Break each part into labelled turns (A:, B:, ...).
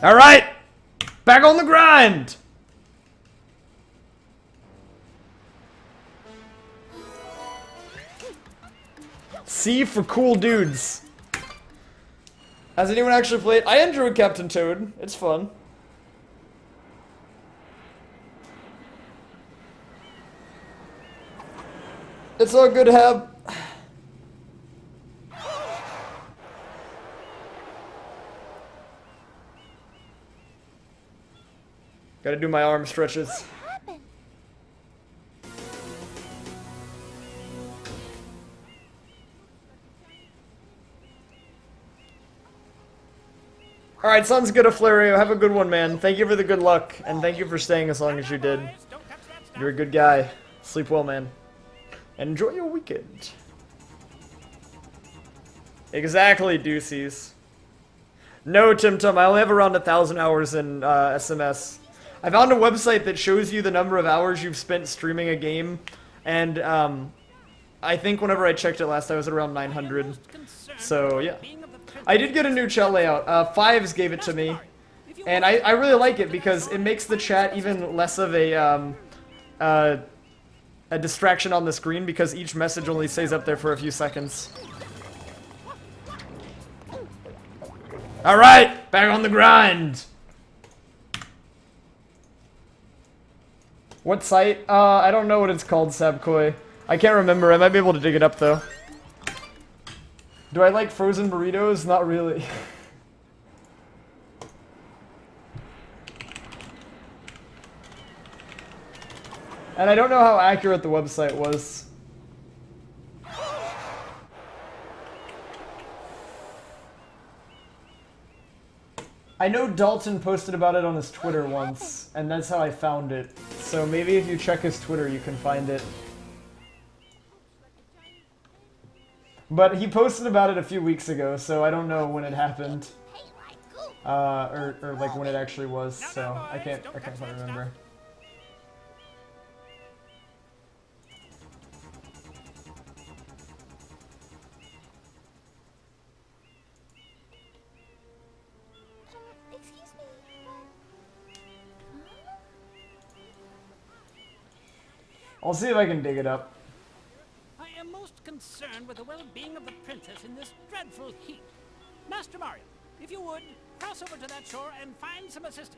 A: Alright! Back on the grind! C for cool dudes. Has anyone actually played? I enjoyed Captain Toad. It's fun. It's all good to have. Gotta do my arm stretches. Alright, sounds good, Aflario. Have a good one, man. Thank you for the good luck, and thank you for staying as long as you did. You're a good guy. Sleep well, man. And enjoy your weekend. Exactly, Deuces. No, Tim, I only have around 1,000 hours in SMS. I found a website that shows you the number of hours you've spent streaming a game, and I think whenever I checked it last, I was at around 900. So, yeah. I did get a new chat layout. Fives gave it to me, and I really like it because it makes the chat even less of a distraction on the screen because each message only stays up there for a few seconds. Alright, back on the grind! What site? I don't know what it's called, Sabkoi. I can't remember, I might be able to dig it up though. Do I like frozen burritos? Not really. And I don't know how accurate the website was. I know Dalton posted about it on his Twitter once, and that's how I found it. So maybe if you check his Twitter, you can find it. But he posted about it a few weeks ago, so I don't know when it happened. Or like when it actually was, so I can't quite remember. I'll see if I can dig it up.
B: I am most concerned with the well-being of the princess in this dreadful heat. Master Mario, if you would, cross over to that shore and find some assistance.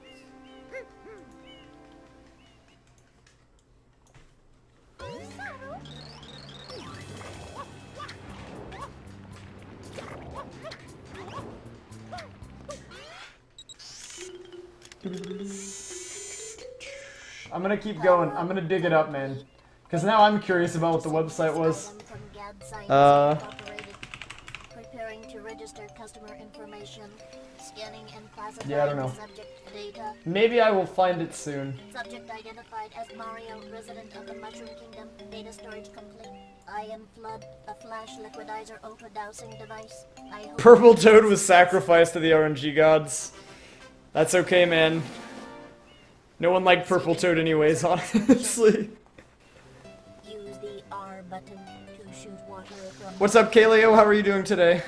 A: I'm gonna keep going. I'm gonna dig it up, man. Because now I'm curious about what the website was.
C: Preparing to register customer information, scanning and classifying
A: yeah, I don't know.
C: subject data.
A: Maybe I will find it soon.
C: Subject identified as Mario, resident of the Mushroom Kingdom. Data storage complete. I am Flood, a flash liquidizer ultra dowsing device.
A: Purple Toad was sacrificed to the RNG gods. That's okay, man. No one liked Purple Toad anyways, honestly.
C: Use the R button to shoot water from.
A: What's up, Kaleo? How are you doing today?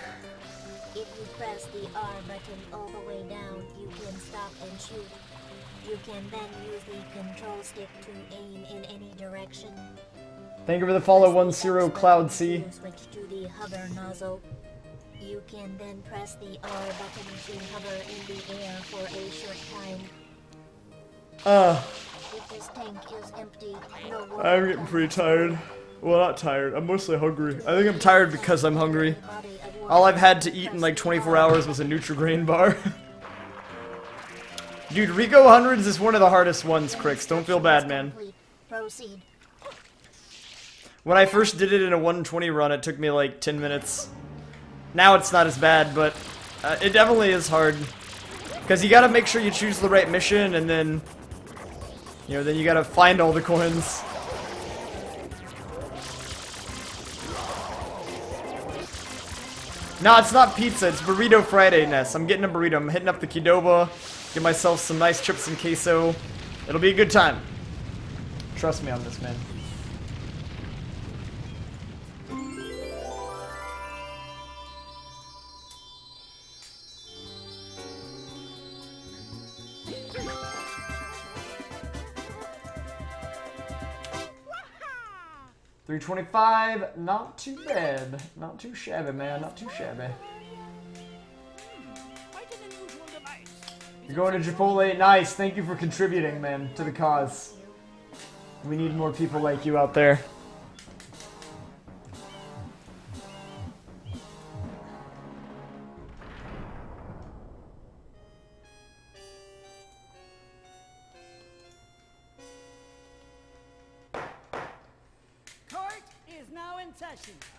C: If you press the R button all the way down, you can stop and shoot. You can then use the control stick to aim in any direction.
A: Thank you for the follow, 10 Cloud C.
C: Switch to the hover nozzle. You can then press the R button to hover in the air for a short time. If this tank is empty, no water.
A: I'm getting pretty tired. Well, not tired. I'm mostly hungry. I think I'm tired because I'm hungry. All I've had to eat in like 24 hours was a Nutri-Grain bar. Dude, Rico Hundreds is one of the hardest ones, Crix. Don't feel bad, man.
C: Proceed.
A: When I first did it in a 120 run, it took me like 10 minutes. Now it's not as bad, but it definitely is hard. Because you gotta make sure you choose the right mission, and then, you know, then you gotta find all the coins. No, it's not pizza, it's Burrito Friday, Ness. I'm getting a burrito. I'm hitting up the Qdoba, get myself some nice chips and queso. It'll be a good time. Trust me on this, man. 325, not too bad. Not too shabby, man, not too shabby.
B: Quite an unusual device.
A: You're going to Chipotle, nice. Thank you for contributing, man, to the cause. We need more people like you out there.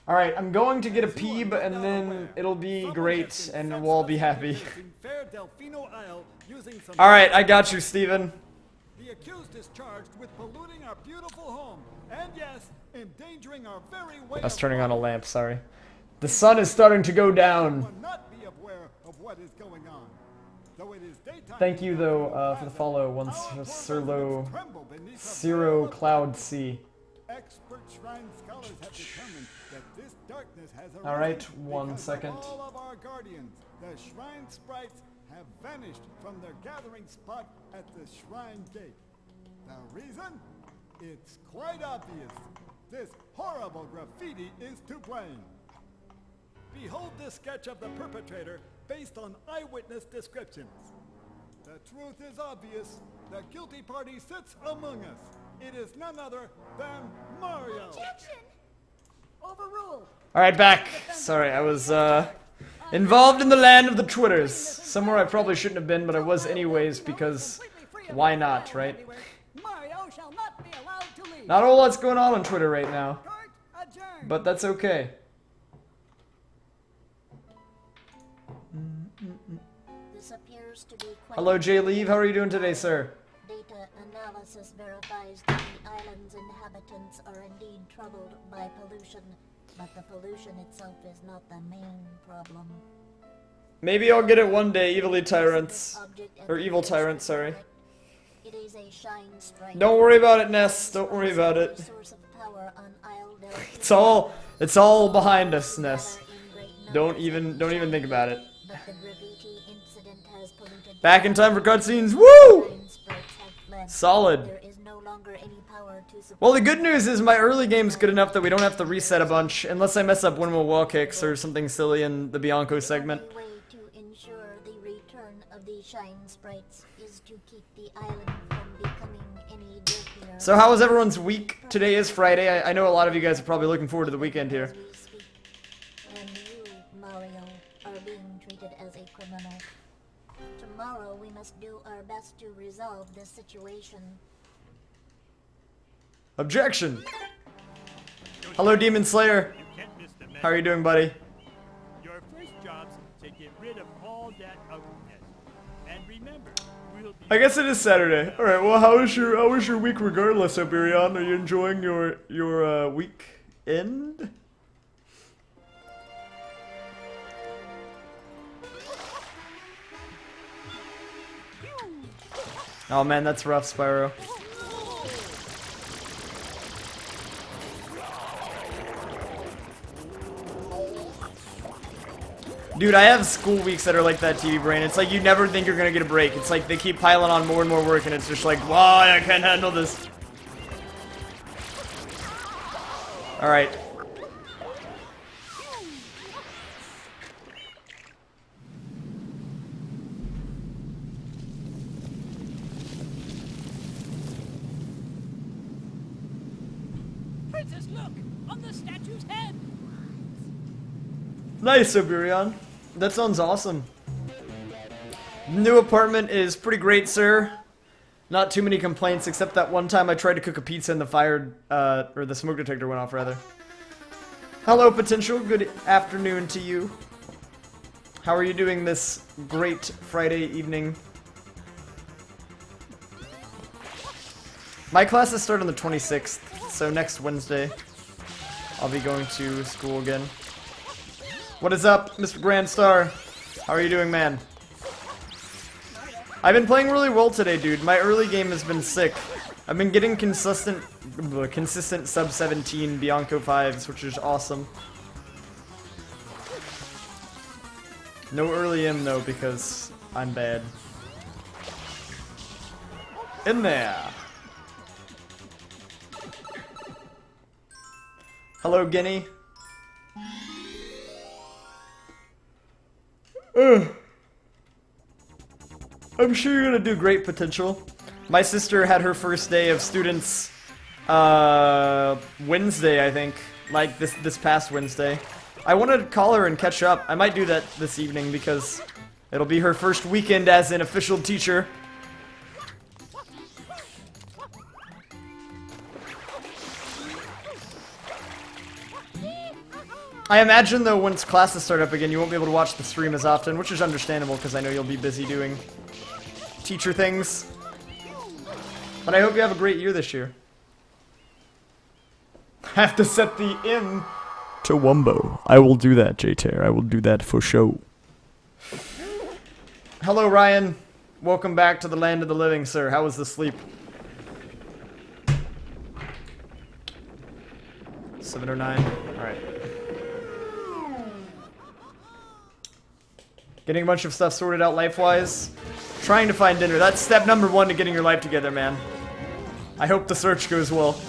A: All right, I'm going to get a peeb, and then it'll be great, and we'll all be happy. All right, I got you, Steven.
D: The accused is charged with polluting our beautiful home, and yes, endangering our very way.
A: I was turning on a lamp. Sorry. The sun is starting to go down.
D: Will not be aware of what is going on. Though it is daytime.
A: Thank you, though, for the follow. Once Zero Cloud C.
D: Expert shrine scholars have determined that this darkness has arisen.
A: All right, 1
D: because
A: second.
D: all of our guardians, the shrine sprites, have vanished from their gathering spot at the shrine gate. The reason? It's quite obvious. This horrible graffiti is to blame. Behold this sketch of the perpetrator based on eyewitness descriptions. The truth is obvious. The guilty party sits among us. It is none other than Mario.
C: Objection!
B: Overruled.
A: All right, back. Sorry, I was involved in the land of the Twitters. Somewhere I probably shouldn't have been, but I was anyways because why not, right?
B: Mario shall not be allowed to leave.
A: Not a whole lot's going on Twitter right now,
B: Court adjourned.
A: but that's okay.
C: This appears to be quite
A: Hello, Jay Leave. How are you doing today, sir?
C: Data analysis verifies that the island's inhabitants are indeed troubled by pollution, but the pollution itself is not the main problem.
A: Maybe I'll get it one day, evilly tyrants.
C: Object at
A: Or
C: the
A: evil
C: base
A: tyrants,
C: of the
A: sorry.
C: planet. It is a shine sprite.
A: Don't worry about it, Ness. Don't worry about it.
C: Source of power on Isle
A: It's all behind us, Ness.
C: Gather in great
A: Don't
C: numbers
A: even think about it.
C: But the graffiti incident has polluted
A: Back in time for cutscenes. Woo!
C: Shine sprites have fled.
A: Solid.
C: There is no longer any power to support.
A: Well, the good news is my early game's good enough that we don't have to reset a bunch, unless I mess up windmill wall kicks or something silly in the Bianco segment.
C: The only way to ensure the return of the shine sprites is to keep the island from becoming any dirtier.
A: So how was everyone's week? Today is Friday. I know a lot of you guys are probably looking forward to the weekend here.
C: As we speak. And you, Mario, are being treated as a criminal. Tomorrow we must do our best to resolve this situation.
A: Objection! Hello, Demon Slayer.
E: You can't miss the
A: How are you doing, buddy?
E: Your first job's to get rid of all that ugliness. And remember, we'll be
A: I guess it is Saturday. All right. Well, how was your week regardless, Oberion? Are you enjoying your weekend? Oh man, that's rough, Spyro. Dude, I have school weeks that are like that, TV Brain. It's like you never think you're gonna get a break. It's like they keep piling on more and more work, and it's just like, wow, I can't handle this. Alright.
B: Princess, look! On the statue's head!
A: Nice, Oberion. That sounds awesome. New apartment is pretty great, sir. Not too many complaints, except that one time I tried to cook a pizza and the fire, or the smoke detector went off, rather. Hello, Potential. Good afternoon to you. How are you doing this great Friday evening? My classes start on the 26th, so next Wednesday I'll be going to school again. What is up, Mr. Grandstar? How are you doing, man? I've been playing really well today, dude. My early game has been sick. I've been getting consistent sub 17 Bianco 5s, which is awesome. No early M though, because I'm bad. In there. Hello, Guinea. Ugh. I'm sure you're gonna do great, Potential. My sister had her first day of students Wednesday, I think. Like this past Wednesday. I wanted to call her and catch up. I might do that this evening because it'll be her first weekend as an official teacher. I imagine, though, once classes start up again, you won't be able to watch the stream as often, which is understandable, because I know you'll be busy doing teacher things. But I hope you have a great year this year. I have to set the M to Wumbo. I will do that, J-Tear. I will do that for show. Hello, Ryan. Welcome back to the land of the living, sir. How was the sleep? 7:09. Alright. Getting a bunch of stuff sorted out life-wise. Trying to find dinner. That's step number 1 to getting your life together, man. I hope the search goes well.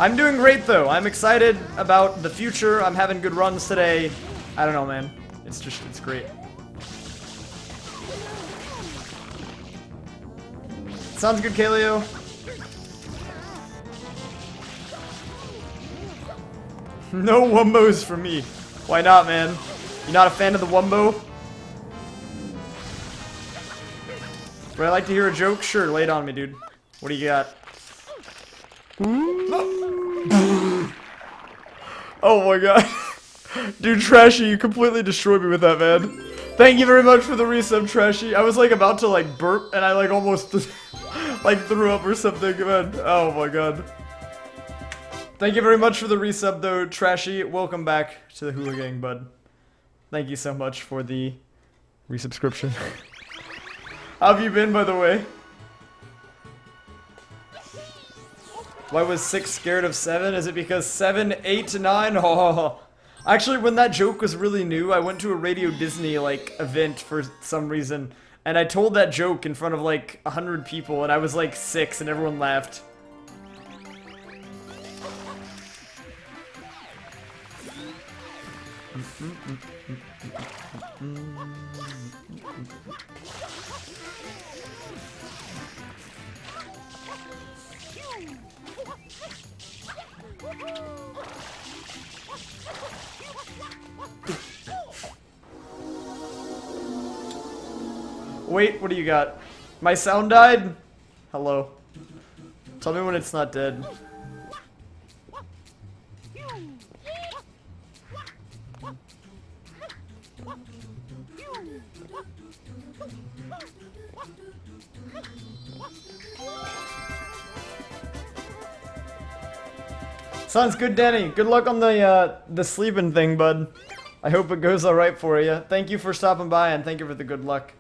A: I'm doing great, though. I'm excited about the future. I'm having good runs today. I don't know, man. It's great. Sounds good, Kaleo. No Wumbos for me. Why not, man? You not a fan of the Wumbo? Would I like to hear a joke? Sure, lay it on me, dude. What do you got? Oh my god. Dude, Trashy, you completely destroyed me with that, man. Thank you very much for the resub, Trashy. I was like about to like burp and I like almost like threw up or something, man. Oh my god. Thank you very much for the resub, though, Trashy. Welcome back to the Hula Gang, bud. Thank you so much for the resubscription. How have you been, by the way? Why was 6 scared of 7? Is it because 7, 8, 9? Oh. Actually, when that joke was really new, I went to a Radio Disney, like, event for some reason. And I told that joke in front of, like, 100 people, and I was, like, 6, and everyone laughed. Wait, what do you got? My sound died? Hello. Tell me when it's not dead. Sounds good, Danny. Good luck on the sleeping thing, bud. I hope it goes alright for you. Thank you for stopping by, and thank you for the good luck.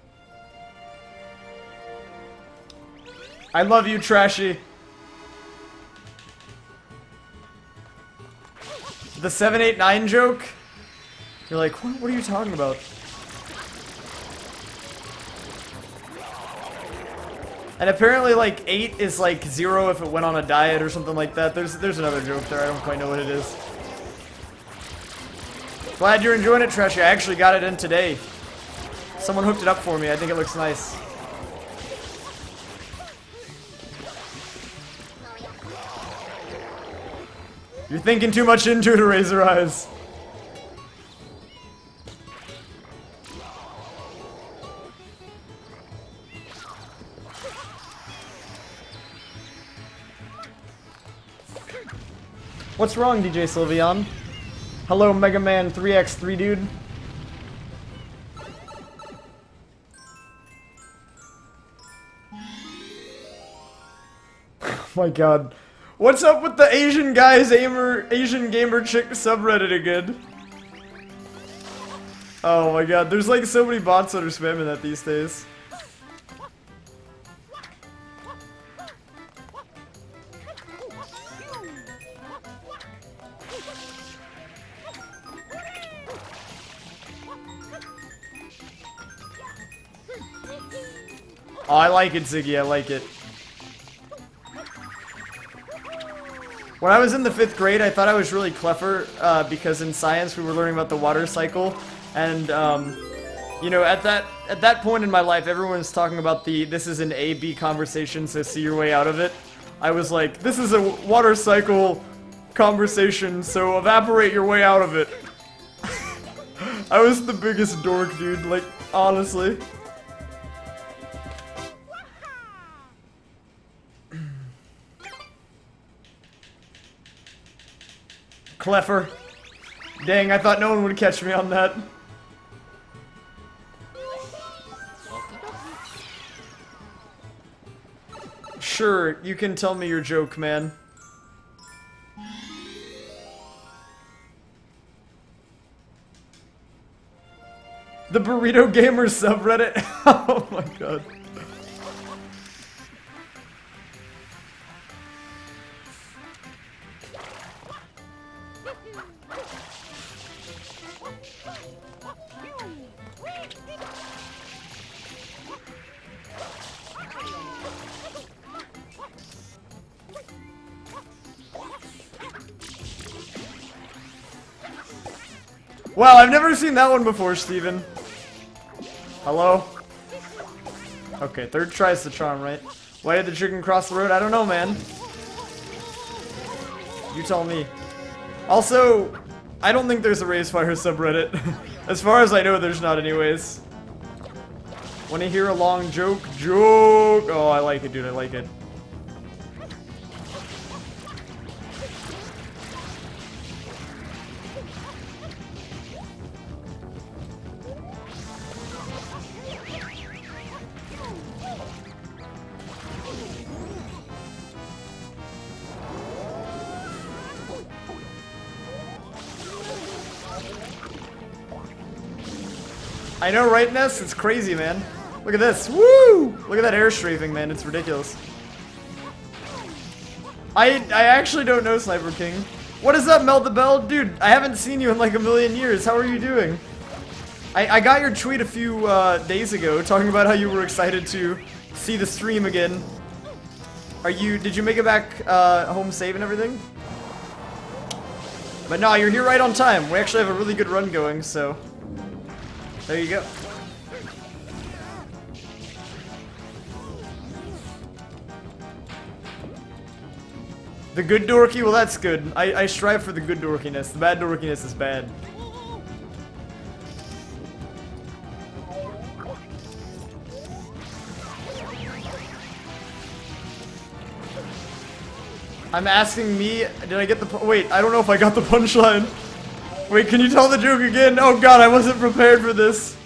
A: I love you, Trashy. The 789 joke? You're like, what are you talking about? And apparently, like, 8 is like 0 if it went on a diet or something like that. There's another joke there. I don't quite know what it is. Glad you're enjoying it, Trashy. I actually got it in today. Someone hooked it up for me. I think it looks nice. You're thinking too much into it, Razor Eyes. What's wrong, DJ Sylveon? Hello, Mega Man 3x3 dude. Oh my god. What's up with the Asian guys, Asian gamer chick subreddit again? Oh my god, there's like so many bots that are spamming that these days. Oh, I like it, Ziggy, I like it. When I was in the 5th grade, I thought I was really clever because in science we were learning about the water cycle, and you know, at that point in my life, everyone was talking about this is an A-B conversation, so see your way out of it. I was like, this is a water cycle conversation, so evaporate your way out of it. I was the biggest dork, dude, like, honestly. Clever. Dang, I thought no one would catch me on that. Sure, you can tell me your joke, man. The Burrito Gamer subreddit? Oh my god. Wow, I've never seen that one before, Steven. Hello? Okay, 3rd try's the charm, right? Why did the chicken cross the road? I don't know, man. You tell me. Also, I don't think there's a Raisefire subreddit. As far as I know, there's not anyways. Wanna hear a long joke? Joke! Oh, I like it, dude, I like it. I know, right, Ness? It's crazy, man. Look at this. Woo! Look at that air strafing, man. It's ridiculous. I actually don't know, Sniper King. What is up, Melt the Bell? Dude, I haven't seen you in like a million years. How are you doing? I got your tweet a few days ago talking about how you were excited to see the stream again. Did you make it back home safe and everything? But no, you're here right on time. We actually have a really good run going, so there you go. The good dorky? Well, that's good. I strive for the good dorkiness. The bad dorkiness is bad. I'm asking me, did I get the wait, I don't know if I got the punchline. Wait, can you tell the joke again? Oh god, I wasn't prepared for this.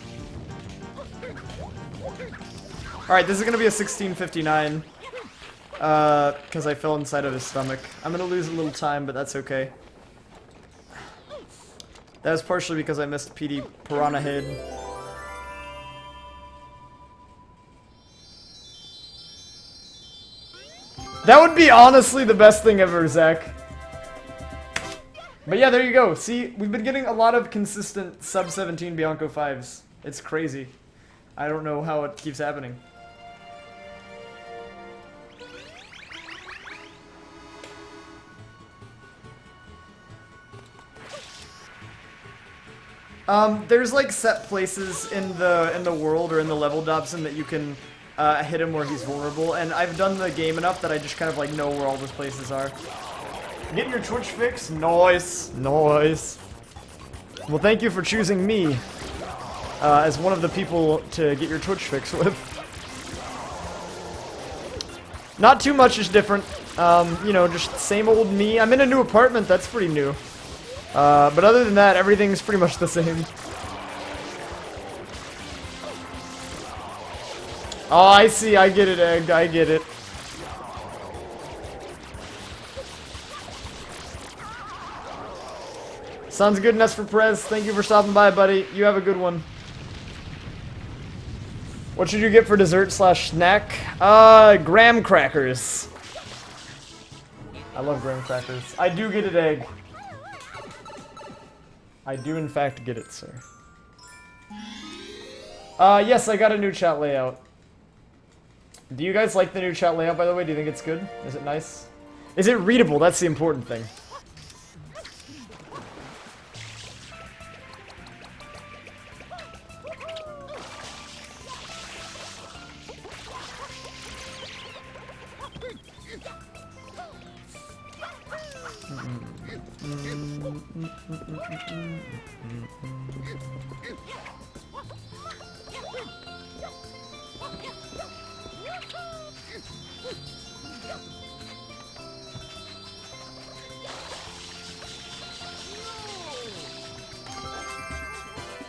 A: Alright, this is gonna be a 1659. Because I fell inside of his stomach. I'm gonna lose a little time, but that's okay. That was partially because I missed PD Piranha Head. That would be honestly the best thing ever, Zach. But yeah, there you go. See, we've been getting a lot of consistent sub-17 Bianco 5s. It's crazy. I don't know how it keeps happening. There's like set places in the world or in the level, Dobson, that you can hit him where he's vulnerable, and I've done the game enough that I just kind of like know where all those places are. Getting your Twitch fix? Nice, nice. Well, thank you for choosing me as one of the people to get your Twitch fix with. Not too much is different. You know, just same old me. I'm in a new apartment. That's pretty new. But other than that, everything's pretty much the same. Oh, I see. I get it, Egg. I get it. Sounds good, Ness for Perez. Thank you for stopping by, buddy. You have a good one. What should you get for dessert / snack? Graham crackers. I love graham crackers. I do get it, Egg. I do in fact get it, sir. Yes, I got a new chat layout. Do you guys like the new chat layout, by the way? Do you think it's good? Is it nice? Is it readable? That's the important thing.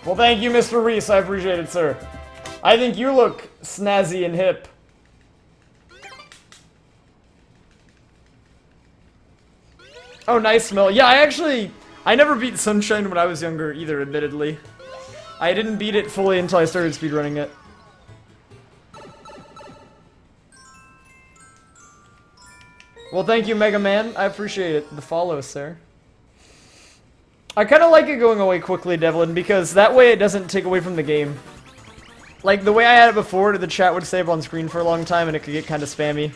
A: Well, thank you, Mr. Reese. I appreciate it, sir. I think you look snazzy and hip. Oh, nice smell. Yeah, I never beat Sunshine when I was younger either, admittedly. I didn't beat it fully until I started speedrunning it. Well, thank you, Mega Man. I appreciate it. The follow, sir. I kind of like it going away quickly, Devlin, because that way it doesn't take away from the game. Like, the way I had it before, the chat would stay up on screen for a long time and it could get kind of spammy.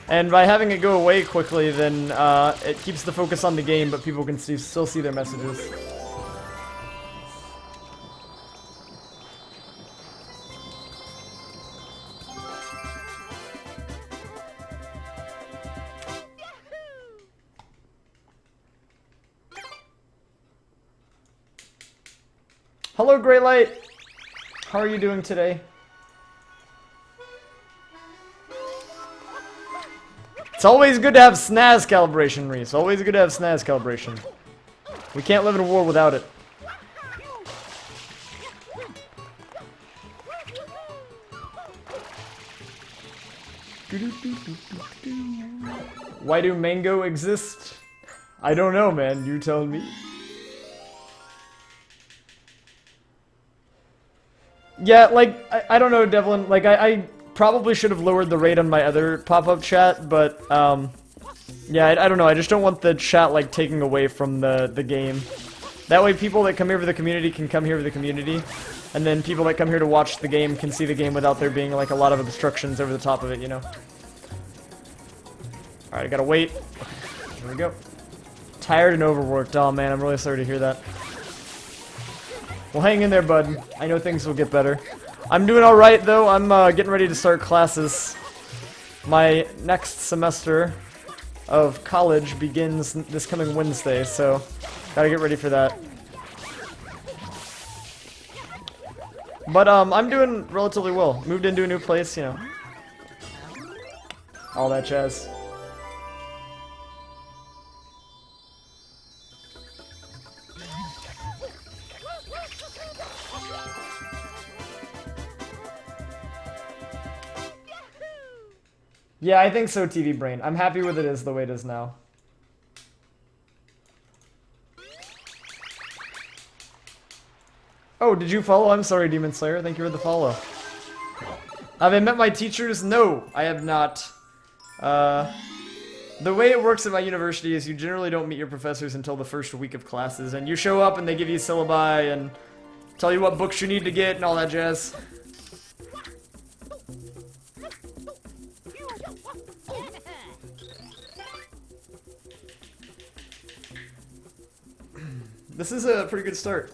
A: And by having it go away quickly, then it keeps the focus on the game, but people can still see their messages. Hello, Grey Light. How are you doing today? It's always good to have SNAS calibration, Reese. Always good to have SNAS calibration. We can't live in a world without it. Why do mango exist? I don't know, man. You tell me. Yeah, like, I don't know, Devlin. Like, I probably should have lowered the rate on my other pop-up chat, but, yeah, I don't know. I just don't want the chat, like, taking away from the game. That way people that come here for the community can come here for the community, and then people that come here to watch the game can see the game without there being, like, a lot of obstructions over the top of it, you know? Alright, I gotta wait. Here we go. Tired and overworked. Oh, man, I'm really sorry to hear that. Well, hang in there, bud. I know things will get better. I'm doing alright, though. I'm getting ready to start classes. My next semester of college begins this coming Wednesday, so gotta get ready for that. But, I'm doing relatively well. Moved into a new place, you know. All that jazz. Yeah, I think so, TV Brain. I'm happy with it as the way it is now. Oh, did you follow? I'm sorry, Demon Slayer. Thank you for the follow. Have I met my teachers? No, I have not. The way it works at my university is you generally don't meet your professors until the first week of classes, and you show up and they give you syllabi and tell you what books you need to get and all that jazz. This is a pretty good start.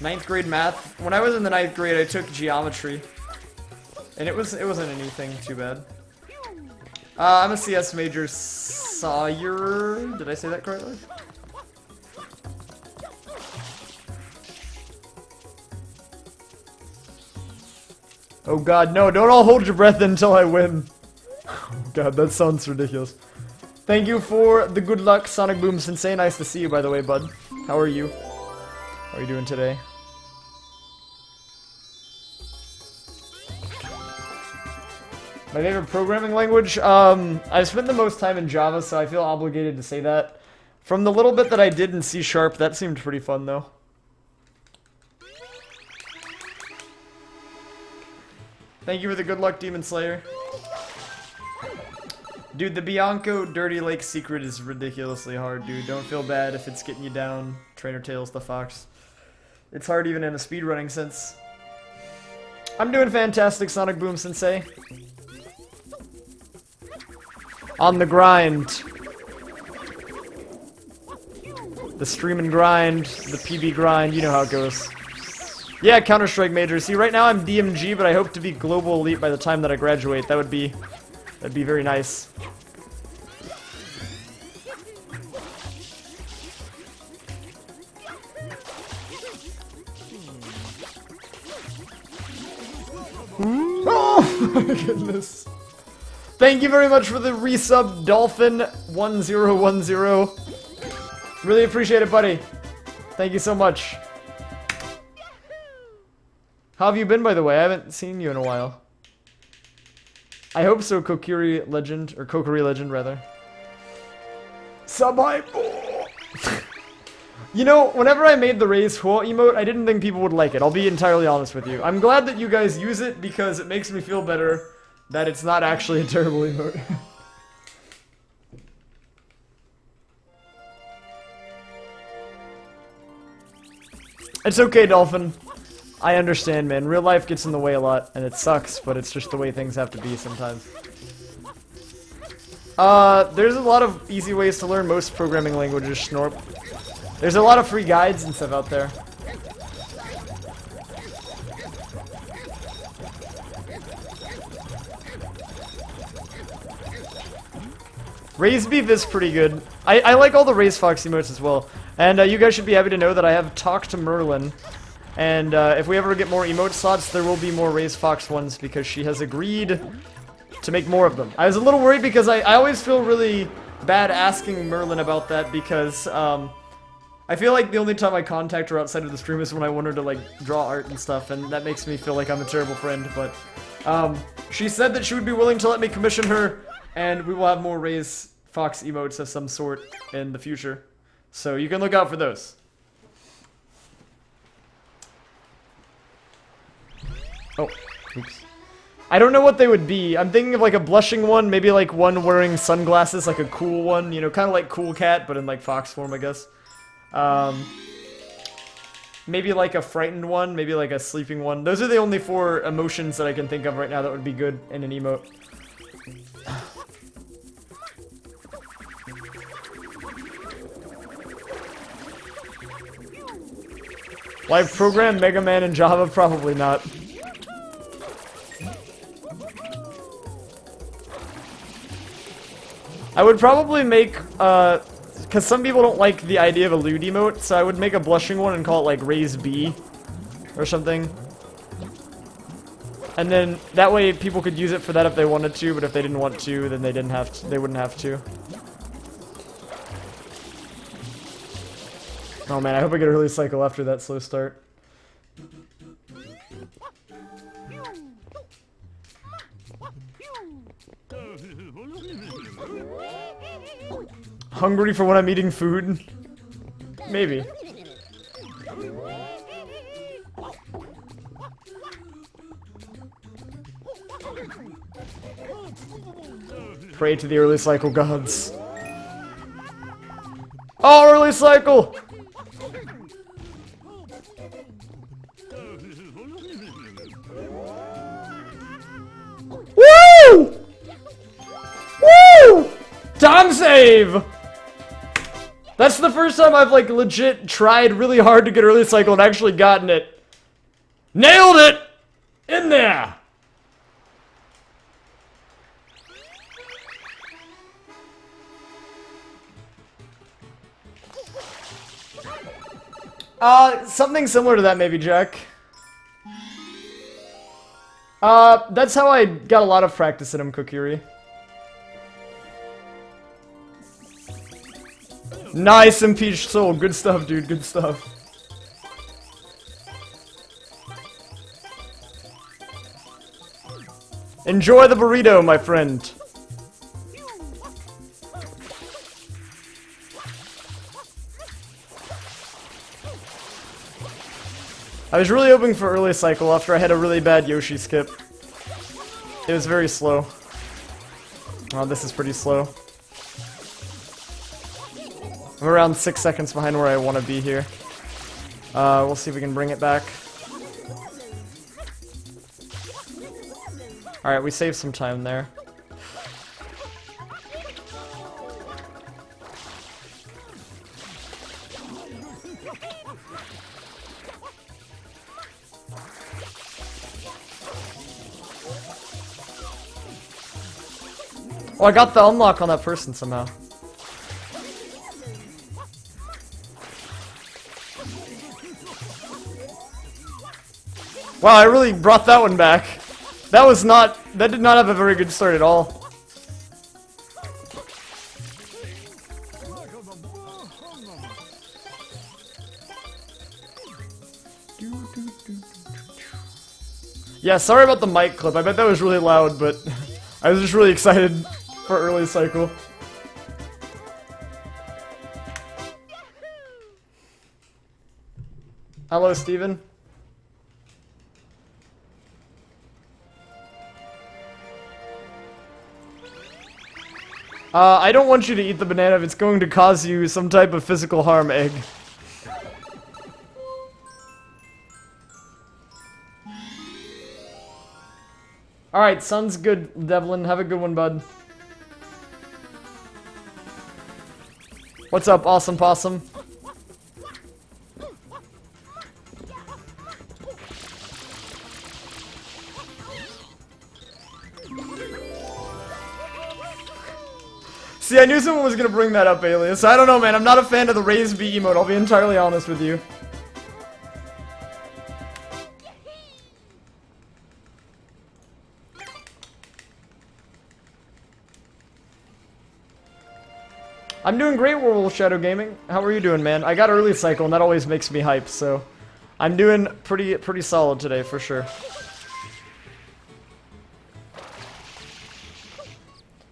A: Ninth grade math. When I was in the 9th grade, I took geometry, and it wasn't anything too bad. I'm a CS major, Sawyer. Did I say that correctly? Oh god, no, don't all hold your breath until I win. Oh god, that sounds ridiculous. Thank you for the good luck, Sonic Boom Sensei. Nice to see you, by the way, bud. How are you? How are you doing today? My favorite programming language? I've spent the most time in Java, so I feel obligated to say that. From the little bit that I did in C#, that seemed pretty fun, though. Thank you for the good luck, Demon Slayer. Dude, the Bianco Dirty Lake secret is ridiculously hard, dude. Don't feel bad if it's getting you down. Trainer Tails the Fox. It's hard even in a speedrunning sense. I'm doing fantastic, Sonic Boom Sensei. On the grind. The stream and grind, the PB grind, you know how it goes. Yeah, Counter-Strike Major. See, right now I'm DMG, but I hope to be Global Elite by the time that I graduate. That'd be very nice. Oh my goodness. Thank you very much for the resub, Dolphin1010. Really appreciate it, buddy. Thank you so much. How have you been, by the way? I haven't seen you in a while. I hope so, Kokiri Legend, or Kokiri Legend, rather. Sub hype. You know, whenever I made the Raise Huo emote, I didn't think people would like it. I'll be entirely honest with you. I'm glad that you guys use it because it makes me feel better that it's not actually a terrible emote. It's okay, Dolphin. I understand, man. Real life gets in the way a lot, and it sucks, but it's just the way things have to be sometimes. There's a lot of easy ways to learn most programming languages, Schnorp. There's a lot of free guides and stuff out there. Raise Beef is pretty good. I like all the Raise Fox emotes as well. And you guys should be happy to know that I have talked to Merlin. And if we ever get more emote slots, there will be more Raise Fox ones because she has agreed to make more of them. I was a little worried because I always feel really bad asking Merlin about that because I feel like the only time I contact her outside of the stream is when I want her to like draw art and stuff, and that makes me feel like I'm a terrible friend. But she said that she would be willing to let me commission her, and we will have more Raise Fox emotes of some sort in the future. So you can look out for those. Oh, oops. I don't know what they would be. I'm thinking of like a blushing one, maybe like one wearing sunglasses, like a cool one, you know, kind of like Cool Cat, but in like fox form, I guess. Maybe like a frightened one, maybe like a sleeping one. Those are the only 4 emotions that I can think of right now that would be good in an emote. Live program Mega Man in Java? Probably not. I would probably make, because some people don't like the idea of a lewd emote, so I would make a blushing one and call it like Raise B or something. And then that way people could use it for that if they wanted to, but if they didn't want to, then they wouldn't have to. Oh man, I hope I get a early cycle after that slow start. Hungry for when I'm eating food? Maybe. Pray to the early cycle gods. Oh, early cycle! Woo! Woo! Time save! That's the first time I've like legit tried really hard to get early cycle and actually gotten it. Nailed it! In there! Something similar to that maybe, Jack. That's how I got a lot of practice in him, Kokiri. Nice, Impeached Soul. Good stuff, dude. Good stuff. Enjoy the burrito, my friend. I was really hoping for early cycle after I had a really bad Yoshi skip. It was very slow. Oh, this is pretty slow. I'm around 6 seconds behind where I want to be here. We'll see if we can bring it back. Alright, we saved some time there. Oh, I got the unlock on that person somehow. Wow, I really brought that one back. That did not have a very good start at all. Yeah, sorry about the mic clip. I bet that was really loud, but I was just really excited for early cycle. Hello, Steven. I don't want you to eat the banana if it's going to cause you some type of physical harm, Egg. Alright, sun's good, Devlin. Have a good one, bud. What's up, Awesome Possum? See, I knew someone was gonna bring that up, Alias. I don't know, man. I'm not a fan of the Raise B emote. I'll be entirely honest with you. I'm doing great, Werewolf Shadow Gaming. How are you doing, man? I got early cycle, and that always makes me hype, so I'm doing pretty solid today, for sure.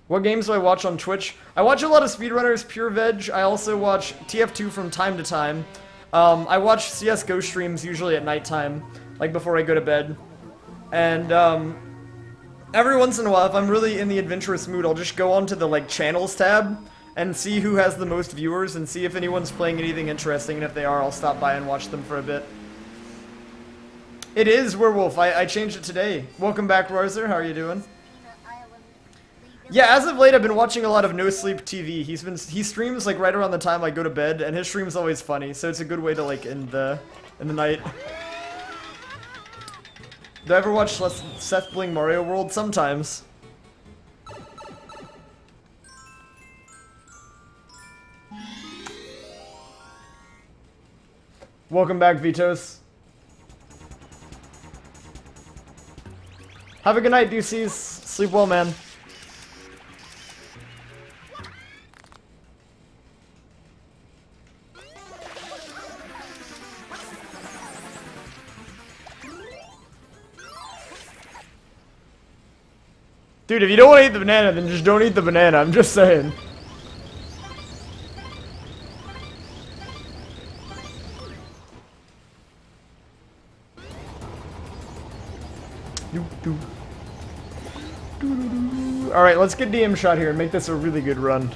A: What games do I watch on Twitch? I watch a lot of speedrunners, Pure Veg. I also watch TF2 from time to time. I watch CSGO streams usually at nighttime, like before I go to bed. And every once in a while, if I'm really in the adventurous mood, I'll just go onto the like channels tab and see who has the most viewers and see if anyone's playing anything interesting. And if they are, I'll stop by and watch them for a bit. It is Werewolf. I changed it today. Welcome back, Rarzer. How are you doing? Yeah, as of late, I've been watching a lot of No Sleep TV. He streams like right around the time I go to bed, and his stream's always funny, so it's a good way to like end the night. Do I ever watch Seth Bling Mario World? Sometimes. Welcome back, Vitos. Have a good night, Deuces. Sleep well, man. Dude, if you don't want to eat the banana, then just don't eat the banana. I'm just saying. Alright, let's get DM shot here and make this a really good run.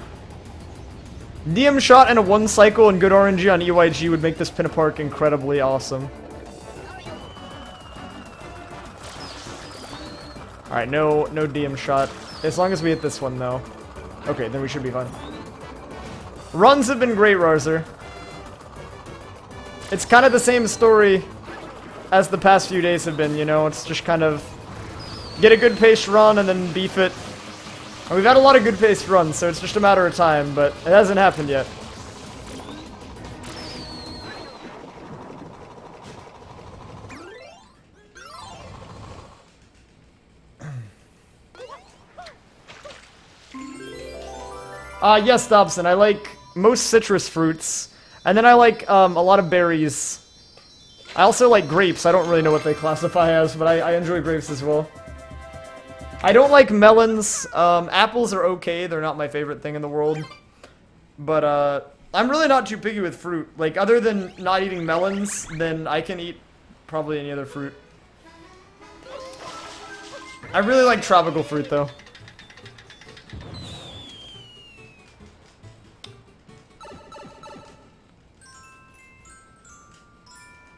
A: DM shot and a 1 cycle and good RNG on EYG would make this Pinna Park incredibly awesome. Alright, no DM shot. As long as we hit this one, though. Okay, then we should be fine. Runs have been great, Rarzer. It's kind of the same story as the past few days have been, you know? It's just kind of get a good paced run and then beef it. And we've had a lot of good paced runs, so it's just a matter of time, but it hasn't happened yet. Yes, Dobson, I like most citrus fruits, and then I like a lot of berries. I also like grapes. I don't really know what they classify as, but I enjoy grapes as well. I don't like melons. Apples are okay. They're not my favorite thing in the world. But I'm really not too picky with fruit. Like, other than not eating melons, then I can eat probably any other fruit. I really like tropical fruit, though.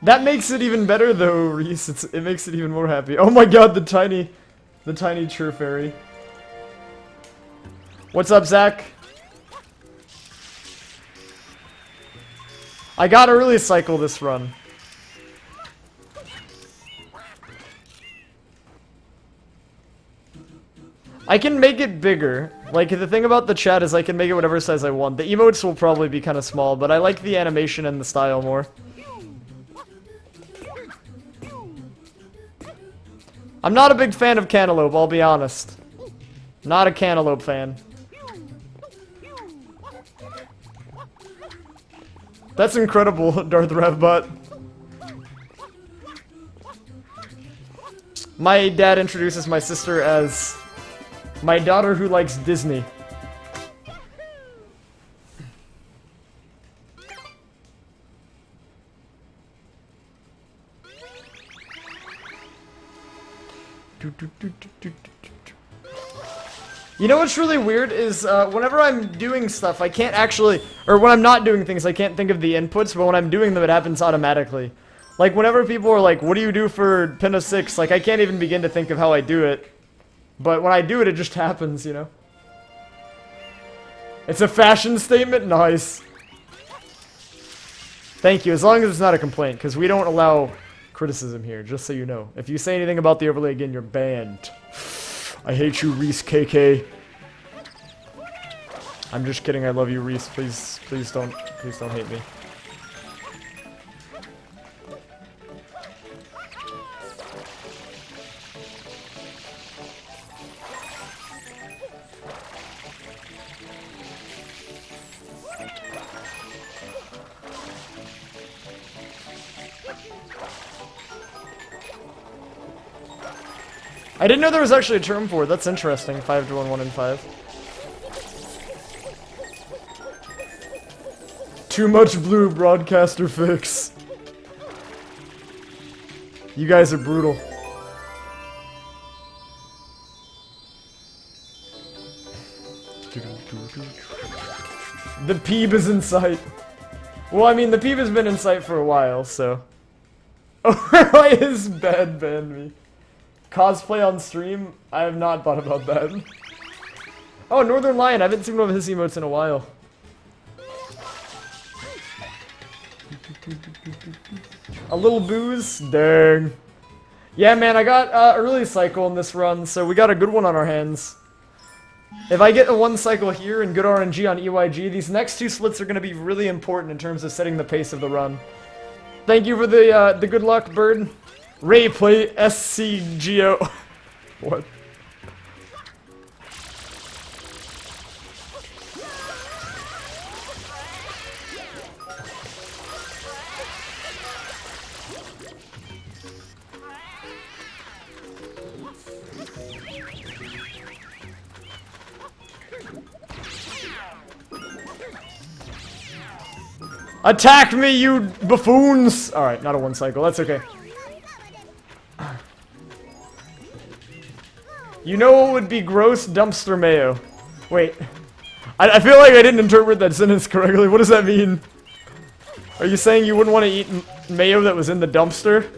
A: That makes it even better, though, Reese. It makes it even more happy. Oh my god, the tiny The tiny chur fairy. What's up, Zach? I gotta really cycle this run. I can make it bigger. Like, the thing about the chat is I can make it whatever size I want. The emotes will probably be kind of small, but I like the animation and the style more. I'm not a big fan of Cantaloupe, I'll be honest. Not a Cantaloupe fan. That's incredible, Darth Revbot. My dad introduces my sister as my daughter who likes Disney. You know what's really weird is whenever I'm doing stuff, I can't actually, or when I'm not doing things, I can't think of the inputs, but when I'm doing them, it happens automatically. Like, whenever people are like, what do you do for pin of 6? Like, I can't even begin to think of how I do it. But when I do it, it just happens, you know? It's a fashion statement? Nice. Thank you, as long as it's not a complaint, because we don't allow criticism here, just so you know. If you say anything about the overlay again, you're banned. I hate you, Reese KK. I'm just kidding, I love you, Reese. Please don't hate me. I didn't know there was actually a term for it. That's interesting. 5 to 1, 1 and 5. Too much blue, broadcaster fix. You guys are brutal. The Peeb is in sight. Well, I mean, the Peeb has been in sight for a while, so. Oh, why is bad banned me? Cosplay on stream? I have not thought about that. Oh, Northern Lion. I haven't seen one of his emotes in a while. A little booze? Dang. Yeah, man, I got early cycle in this run, so we got a good one on our hands. If I get a 1 cycle here and good RNG on EYG, these next 2 splits are going to be really important in terms of setting the pace of the run. Thank you for the good luck, Bird. Ray play SCGO. What? Attack me, you buffoons! Alright, not a 1 cycle, that's okay. You know what would be gross? Dumpster mayo. Wait. I feel like I didn't interpret that sentence correctly. What does that mean? Are you saying you wouldn't want to eat mayo that was in the dumpster?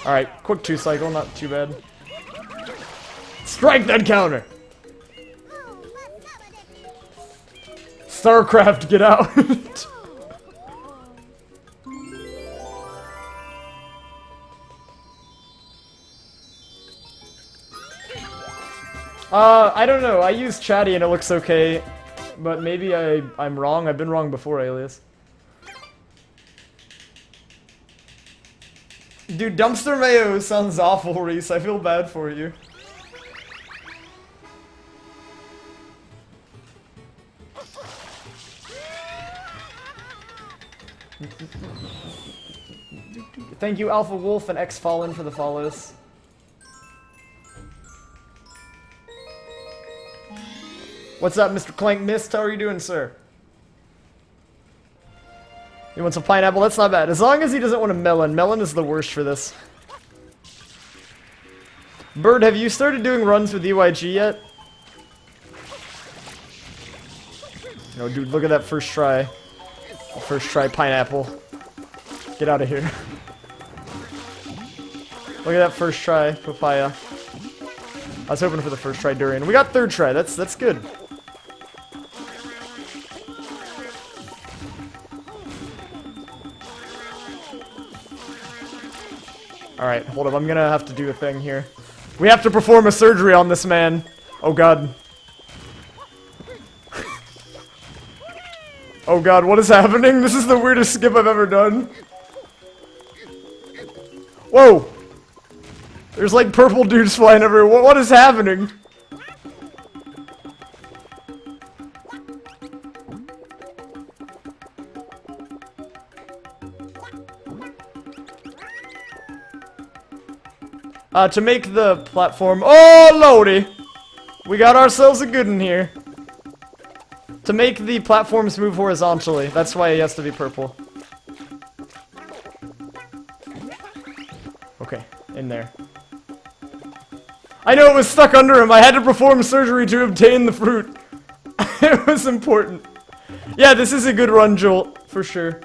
A: Alright, quick 2 cycle, not too bad. Strike that counter! StarCraft, get out! I don't know. I use Chatty and it looks okay, but maybe I'm wrong. I've been wrong before, Alias. Dude, dumpster mayo sounds awful, Reese. I feel bad for you. Thank you, Alpha Wolf and X Fallen, for the follows. What's up, Mr. Clank Mist? How are you doing, sir? He wants a pineapple? That's not bad. As long as he doesn't want a melon. Melon is the worst for this. Bird, have you started doing runs with EYG yet? No, dude, look at that first try. First try pineapple. Get out of here. Look at that first try, Papaya. I was hoping for the first try Durian. We got third try. That's good. Alright, hold up. I'm gonna have to do a thing here. We have to perform a surgery on this man. Oh god. Oh god, what is happening? This is the weirdest skip I've ever done. Whoa! There's like purple dudes flying everywhere. What is happening? To make the platform... Oh, lordy! We got ourselves a good one here. To make the platforms move horizontally. That's why it has to be purple. Okay, in there. I know it was stuck under him. I had to perform surgery to obtain the fruit. It was important. Yeah, this is a good run, Jolt, for sure.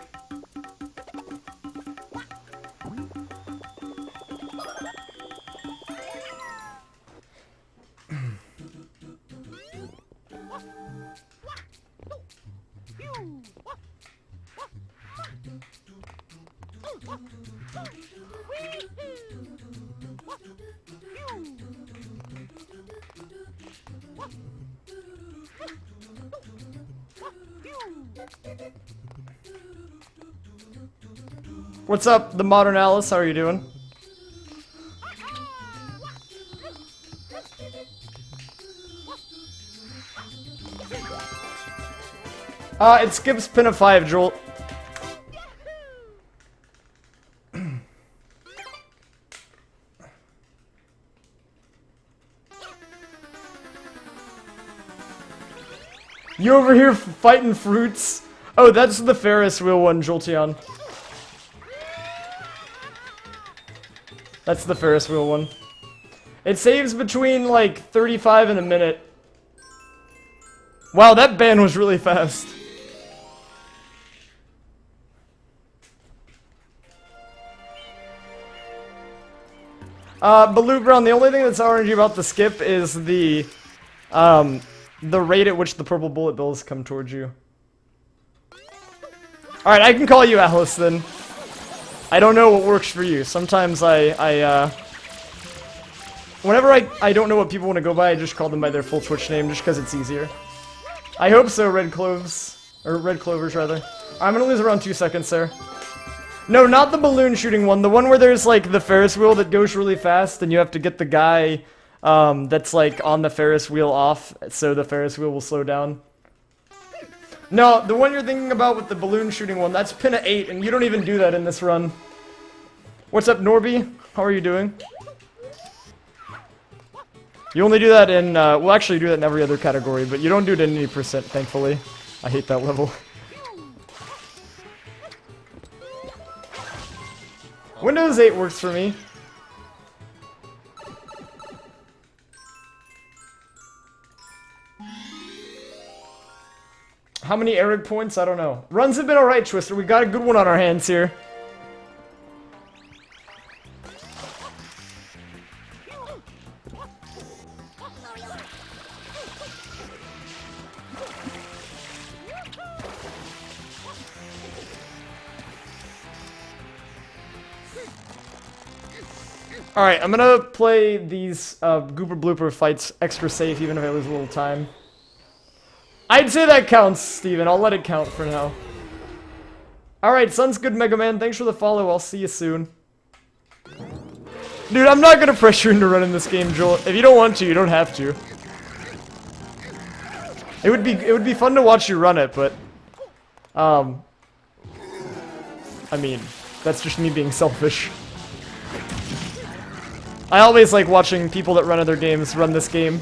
A: What's up, the modern Alice? How are you doing? It skips pin of 5, Jolt. You over here fighting fruits? Oh, that's the Ferris wheel one, Jolteon. That's the Ferris wheel one. It saves between, like, 35 and a minute. Wow, that ban was really fast. Baloo Brown, the only thing that's RNG about the skip is the rate at which the purple bullet bills come towards you. Alright, I can call you Alice then. I don't know what works for you. Sometimes whenever I don't know what people want to go by, I just call them by their full Twitch name just because it's easier. I hope so, Red Cloves. Or Red Clovers, rather. I'm gonna lose around 2 seconds there. No, not the balloon shooting one. The one where there's, like, the Ferris wheel that goes really fast, and you have to get the guy, that's, like, on the Ferris wheel off, so the Ferris wheel will slow down. No, the one you're thinking about with the balloon shooting one, that's pin of 8, and you don't even do that in this run. What's up, Norby? How are you doing? You only do that in, well, actually, you do that in every other category, but you don't do it in any percent, thankfully. I hate that level. Windows 8 works for me. How many Eric points? I don't know. Runs have been alright, Twister. We got a good one on our hands here. Alright, I'm gonna play these Gooper Blooper fights extra safe, even if I lose a little time. I'd say that counts, Steven. I'll let it count for now. Alright, Sun's good, Mega Man. Thanks for the follow. I'll see you soon. Dude, I'm not gonna pressure you into running this game, Joel. If you don't want to, you don't have to. It would be fun to watch you run it, but... I mean, that's just me being selfish. I always like watching people that run other games run this game.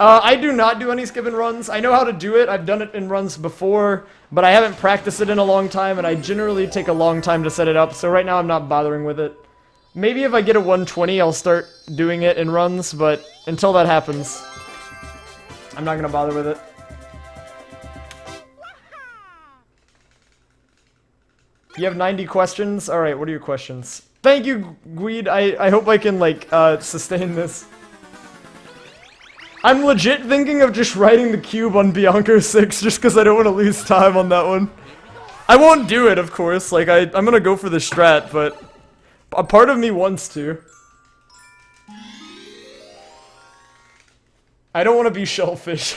A: I do not do any skipping runs. I know how to do it. I've done it in runs before, but I haven't practiced it in a long time, and I generally take a long time to set it up, so right now I'm not bothering with it. Maybe if I get a 120, I'll start doing it in runs, but until that happens, I'm not gonna bother with it. You have 90 questions? Alright, what are your questions? Thank you, Guide. I hope I can, like, sustain this. I'm legit thinking of just writing the cube on Bianco 6 just because I don't want to lose time on that one. I won't do it, of course. Like, I'm gonna go for the strat, but a part of me wants to. I don't want to be shellfish.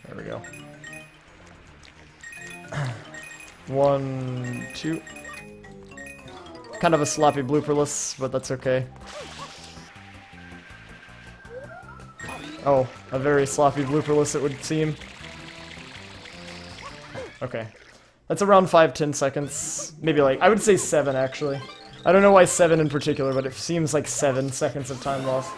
A: There we go. 1, 2. Kind of a sloppy blooperless, but that's okay. Oh, a very sloppy blooperless it would seem. Okay. That's around 5-10 seconds. Maybe like, I would say 7 actually. I don't know why 7 in particular, but it seems like 7 seconds of time lost.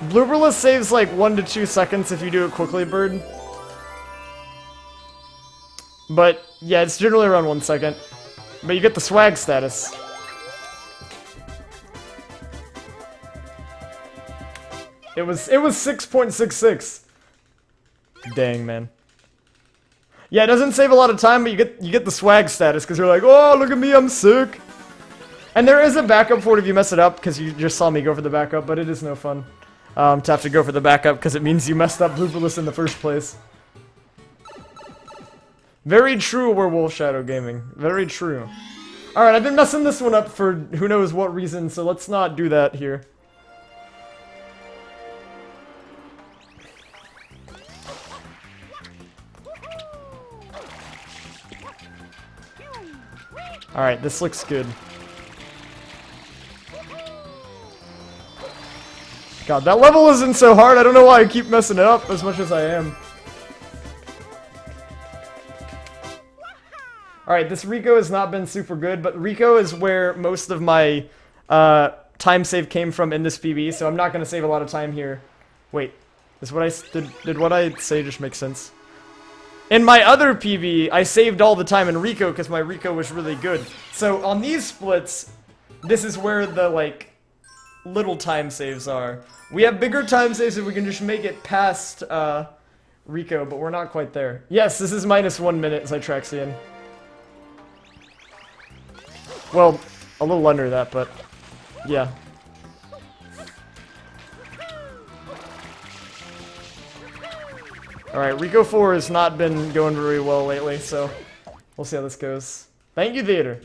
A: Blooperless saves like 1 to 2 seconds if you do it quickly, Bird. But yeah, it's generally around 1 second. But you get the swag status. It was 6.66. Dang, man. Yeah, it doesn't save a lot of time, but you get the swag status because you're like, oh, look at me, I'm sick. And there is a backup for it if you mess it up, because you just saw me go for the backup, but it is no fun. To have to go for the backup because it means you messed up blooperless in the first place. Very true, Werewolf Shadow Gaming. Very true. Alright, I've been messing this one up for who knows what reason, so let's not do that here. Alright, this looks good. God, that level isn't so hard. I don't know why I keep messing it up as much as I am. Alright, this Rico has not been super good, but Rico is where most of my time save came from in this PB, so I'm not going to save a lot of time here. Wait, is what did what I say just make sense? In my other PB, I saved all the time in Rico because my Rico was really good. So on these splits, this is where the, like, little time saves are. We have bigger time saves if we can just make it past Rico, but we're not quite there. Yes, this is -1 minute, Zytraxian. Well, a little under that, but yeah. Alright, Rico 4 has not been going very well lately, so we'll see how this goes. Thank you, Theater.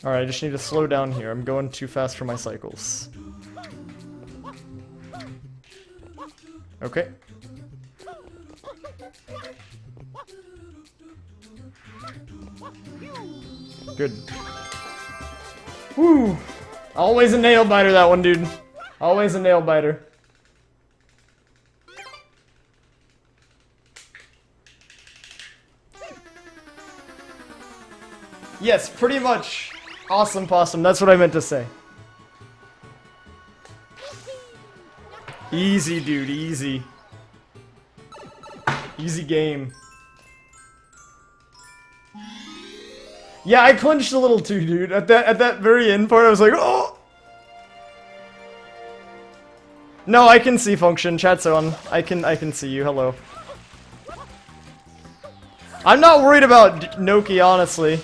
A: Alright, I just need to slow down here. I'm going too fast for my cycles. Okay. Good. Woo! Always a nail biter, that one, dude. Always a nail biter. Yes, pretty much. Awesome possum, that's what I meant to say. Easy, dude, easy. Easy game. Yeah, I clinched a little too, dude. At that very end part, I was like, oh! No, I can see function. Chat's on. I can see you. Hello. I'm not worried about Noki, honestly.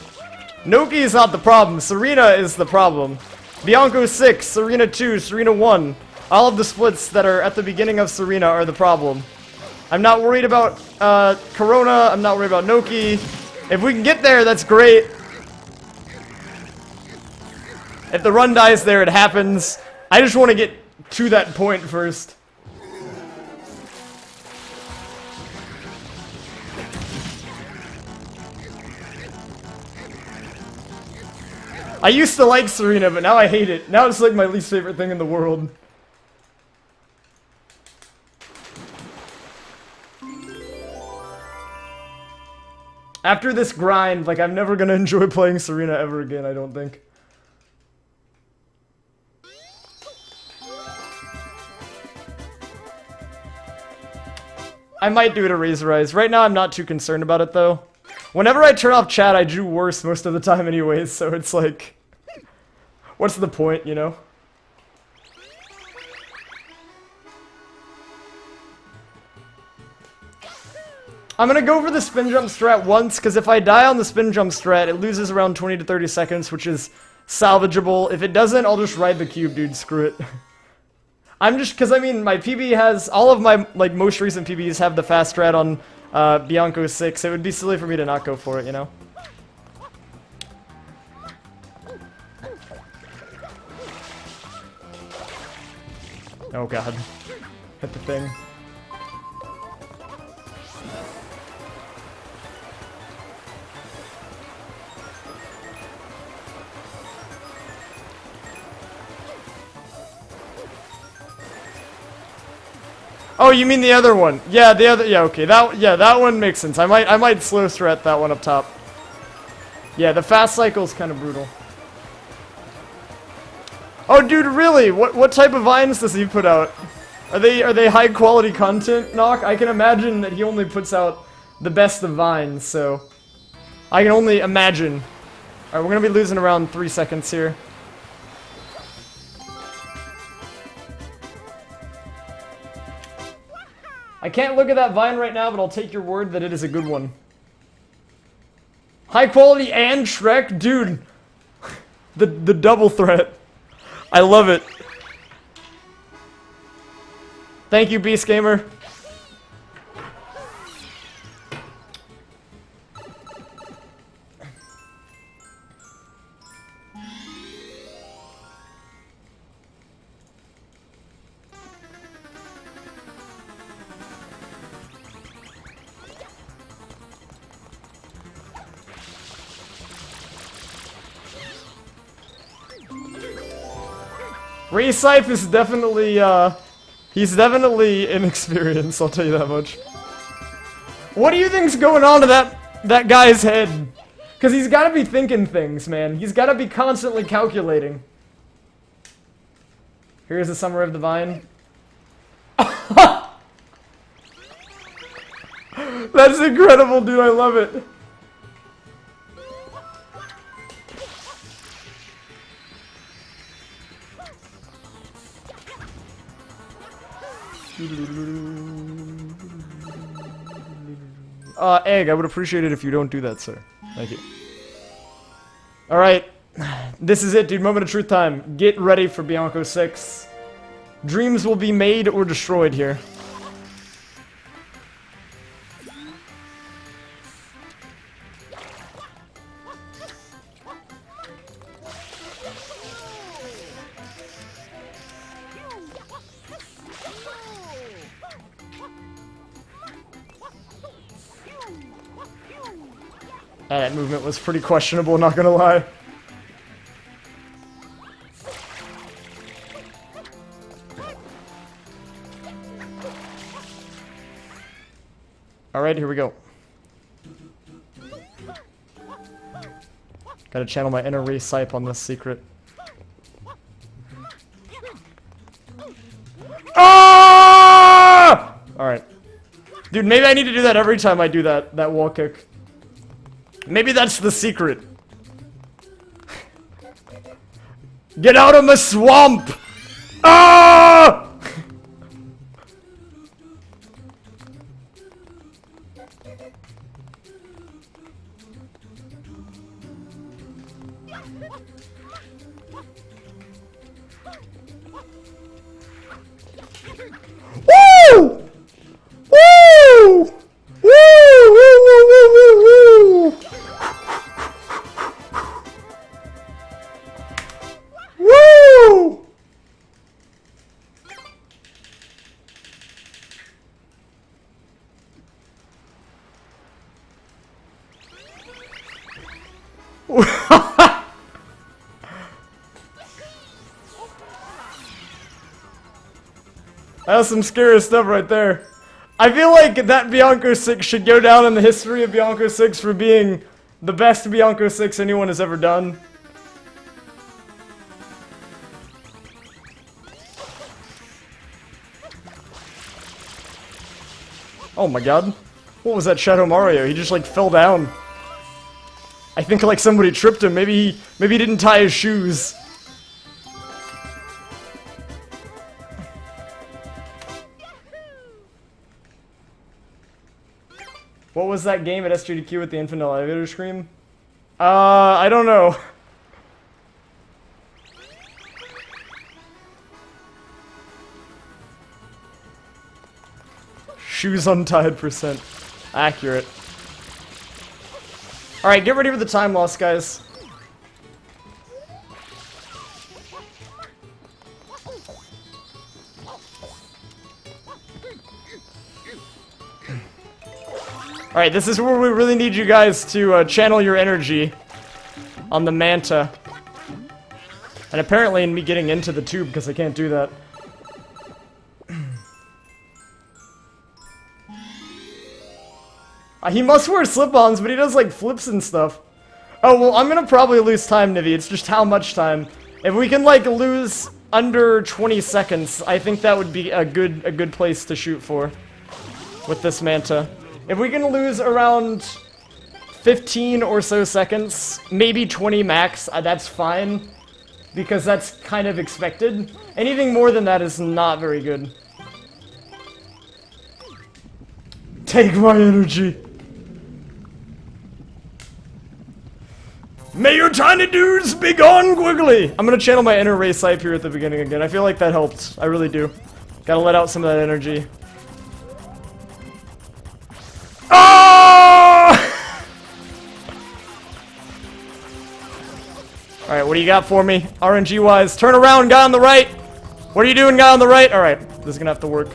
A: Noki is not the problem. Serena is the problem. Bianco 6, Serena 2, Serena 1. All of the splits that are at the beginning of Serena are the problem. I'm not worried about Corona. I'm not worried about Noki. If we can get there, that's great. If the run dies there, it happens. I just want to get to that point first. I used to like Serena, but now I hate it. Now it's like my least favorite thing in the world. After this grind, like, I'm never gonna enjoy playing Serena ever again, I don't think. I might do it a Razor Eyes. Right now, I'm not too concerned about it, though. Whenever I turn off chat, I do worse most of the time anyways, so it's like... What's the point, you know? I'm gonna go for the spin jump strat once, because if I die on the spin jump strat, it loses around 20 to 30 seconds, which is salvageable. If it doesn't, I'll just ride the cube, dude. Screw it. I'm just, because I mean, my PB has, all of my, like, most recent PBs have the fast strat on Bianco 6. It would be silly for me to not go for it, you know? Oh god. Hit the thing. Oh, you mean the other one? Yeah, the other. Yeah, okay. That one makes sense. I might slow strat that one up top. Yeah, the fast cycle is kind of brutal. Oh, dude, really? What type of vines does he put out? Are they high quality content, Knock? I can imagine that he only puts out the best of vines, so I can only imagine. All right, we're gonna be losing around 3 seconds here. I can't look at that vine right now, but I'll take your word that it is a good one. High quality and Shrek? Dude. The double threat. I love it. Thank you, Beast Gamer. Recyph is definitely, he's definitely inexperienced, I'll tell you that much. What do you think's going on to that guy's head? Because he's gotta be thinking things, man. He's gotta be constantly calculating. Here's a summary of the vine. That's incredible, dude, I love it. Egg, I would appreciate it if you don't do that, sir. Thank you. Alright. This is it, dude. Moment of truth time. Get ready for Bianco 6. Dreams will be made or destroyed here. That movement was pretty questionable, not gonna lie. Alright, here we go. Gotta channel my inner Recyph on this secret. Ah! Alright. Dude, maybe I need to do that every time I do that wall kick. Maybe that's the secret. Get out of my swamp! Ah! Woo! Woo! Woo! Woo! Woo! Woo! Woo! Woo! Woo! That's some scary stuff right there. I feel like that Bianco 6 should go down in the history of Bianco 6 for being the best Bianco 6 anyone has ever done. Oh my god. What was that Shadow Mario? He just like fell down. I think like somebody tripped him. Maybe he didn't tie his shoes. What was that game at SGDQ with the infinite elevator scream? I don't know. Shoes untied %. Accurate. Alright, get ready for the time loss, guys. Alright, this is where we really need you guys to channel your energy on the Manta. And apparently in me getting into the tube, because I can't do that. He must wear slip-ons, but he does like flips and stuff. Oh, well, I'm gonna probably lose time, Nivi. It's just how much time. If we can like lose under 20 seconds, I think that would be a good place to shoot for with this Manta. If we can lose around 15 or so seconds, maybe 20 max, that's fine. Because that's kind of expected. Anything more than that is not very good. Take my energy. May your tiny dudes be gone quickly! I'm gonna channel my inner race hype here at the beginning again. I feel like that helped. I really do. Gotta let out some of that energy. Oh! Alright, what do you got for me? RNG-wise. Turn around, guy on the right! What are you doing, guy on the right? Alright, this is gonna have to work.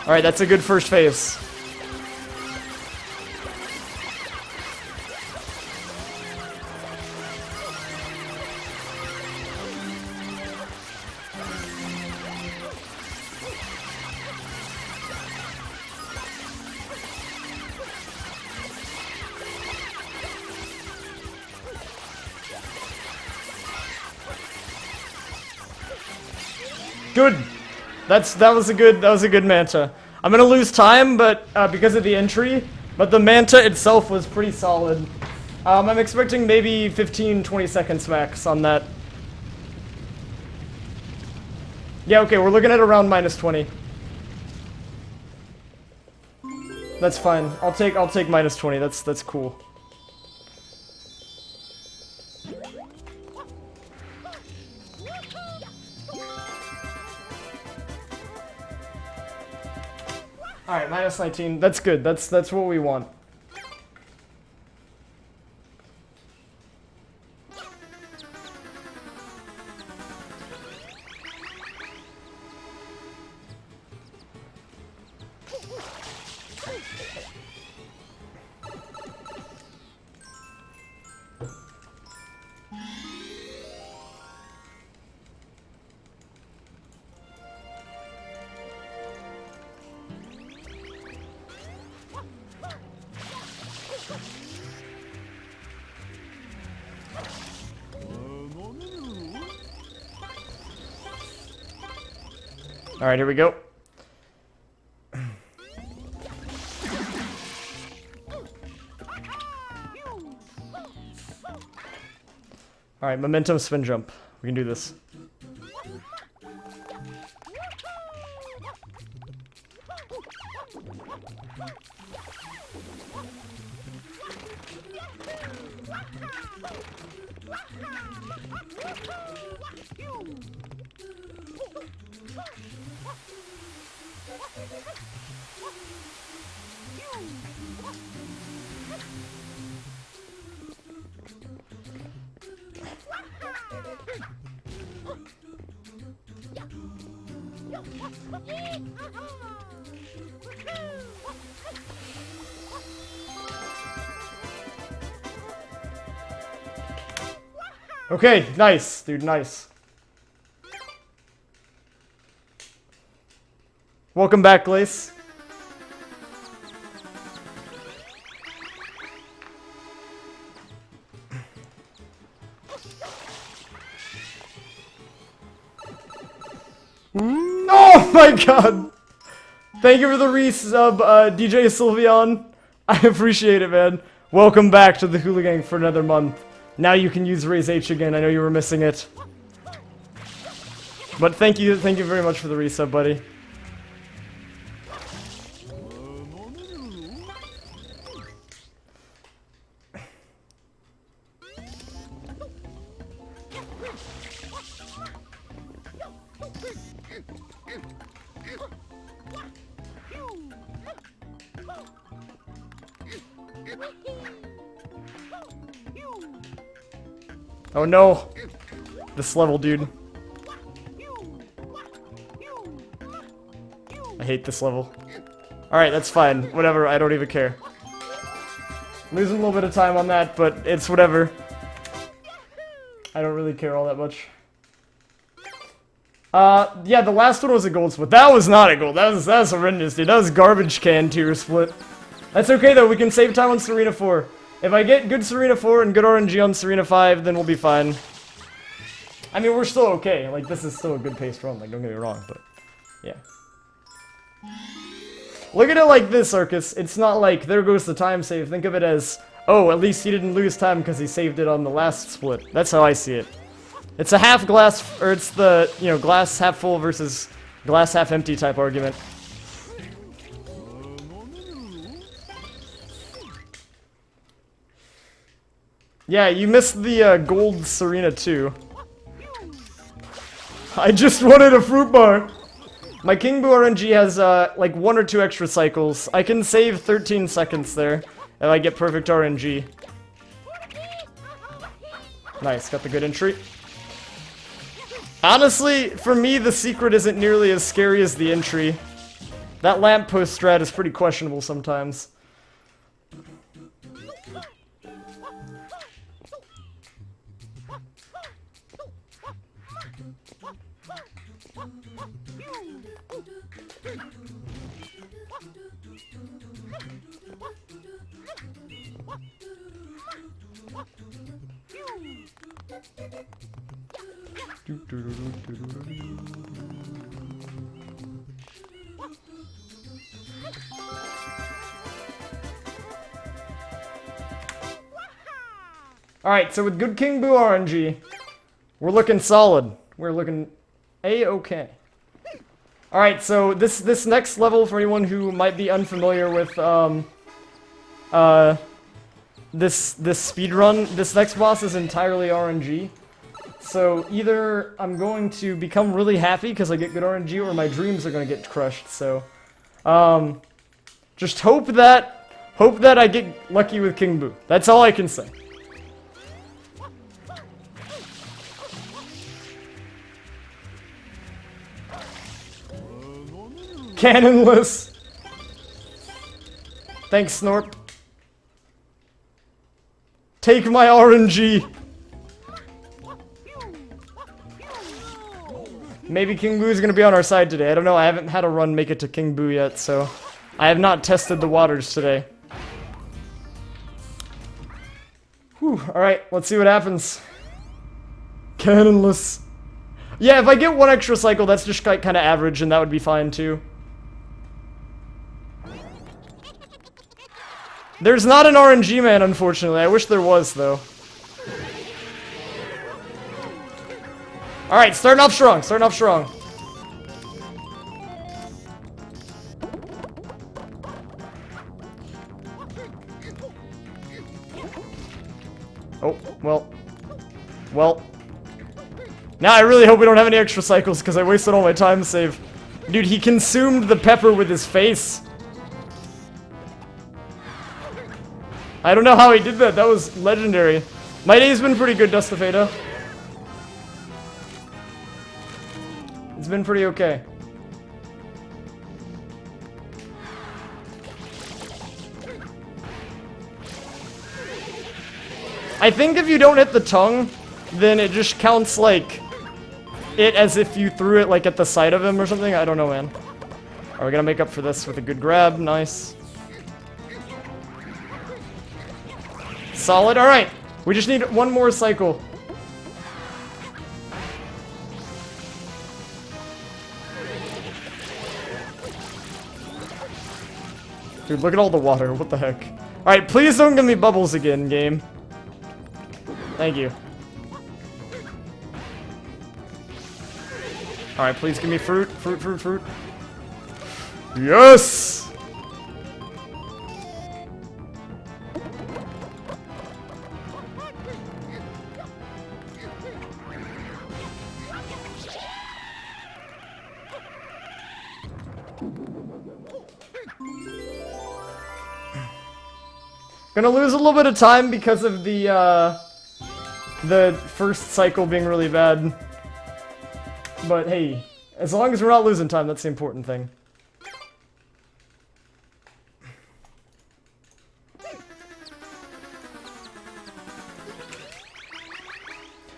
A: Alright, that's a good first phase. Good. That was a good Manta. I'm gonna lose time, but because of the entry, but the Manta itself was pretty solid. I'm expecting maybe 15-20 seconds max on that. Yeah, okay, we're looking at around -20. That's fine. I'll take -20. That's cool. Alright, -19. That's good. That's what we want. Alright, here we go. Alright, momentum spin jump. We can do this. Okay, nice, dude, nice. Welcome back, Glace. Oh my god! Thank you for the resub, DJ Sylveon. I appreciate it, man. Welcome back to the Hula Gang for another month. Now you can use Raise H again. I know you were missing it. But thank you very much for the resub, buddy. Oh no! This level, dude. I hate this level. Alright, that's fine. Whatever, I don't even care. Losing a little bit of time on that, but it's whatever. I don't really care all that much. Yeah, the last one was a gold split. That was not a gold. That was horrendous, dude. That was garbage can tier split. That's okay, though. We can save time on Serena 4. If I get good Serena 4 and good RNG on Serena 5, then we'll be fine. I mean, we're still okay. Like, this is still a good paced run. Like, don't get me wrong, but... yeah. Look at it like this, Arcus. It's not like, there goes the time save. Think of it as, oh, at least he didn't lose time because he saved it on the last split. That's how I see it. It's a half glass, or it's the, you know, glass half full versus glass half empty type argument. Yeah, you missed the gold Serena too. I just wanted a fruit bar. My King Boo RNG has like 1 or 2 extra cycles. I can save 13 seconds there if I get perfect RNG. Nice, got the good entry. Honestly, for me, the secret isn't nearly as scary as the entry. That lamppost strat is pretty questionable sometimes. Alright, so with good King Boo RNG, we're looking solid. We're looking A-okay. Alright, so this next level, for anyone who might be unfamiliar with this speedrun, this next boss is entirely RNG. So either I'm going to become really happy because I get good RNG, or my dreams are going to get crushed. So just hope that I get lucky with King Boo. That's all I can say. Cannonless. Thanks, Snorp. Take my RNG. Maybe King Boo is gonna be on our side today. I don't know. I haven't had a run make it to King Boo yet, so I have not tested the waters today. Whew. Alright, let's see what happens. Cannonless. Yeah, if I get 1 extra cycle, that's just kind of average, and that would be fine too. There's not an RNG man, unfortunately. I wish there was, though. Alright, starting off strong, Oh, well. Now I really hope we don't have any extra cycles, because I wasted all my time save. Dude, he consumed the pepper with his face. I don't know how he did that. That was legendary. My day's been pretty good, Dustafada. It's been pretty okay. I think if you don't hit the tongue, then it just counts like it as if you threw it like at the side of him or something. I don't know, man. Are we gonna make up for this with a good grab? Nice. Solid. All right. We just need one more cycle. Dude, look at all the water. What the heck? Alright, please don't give me bubbles again, game. Thank you. Alright, please give me fruit. Fruit. Yes! Gonna lose a little bit of time because of the first cycle being really bad. But hey, as long as we're not losing time, that's the important thing.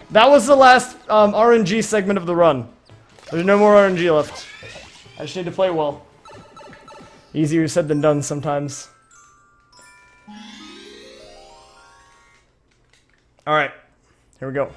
A: That was the last RNG segment of the run. There's no more RNG left. I just need to play well. Easier said than done sometimes. Alright, here we go.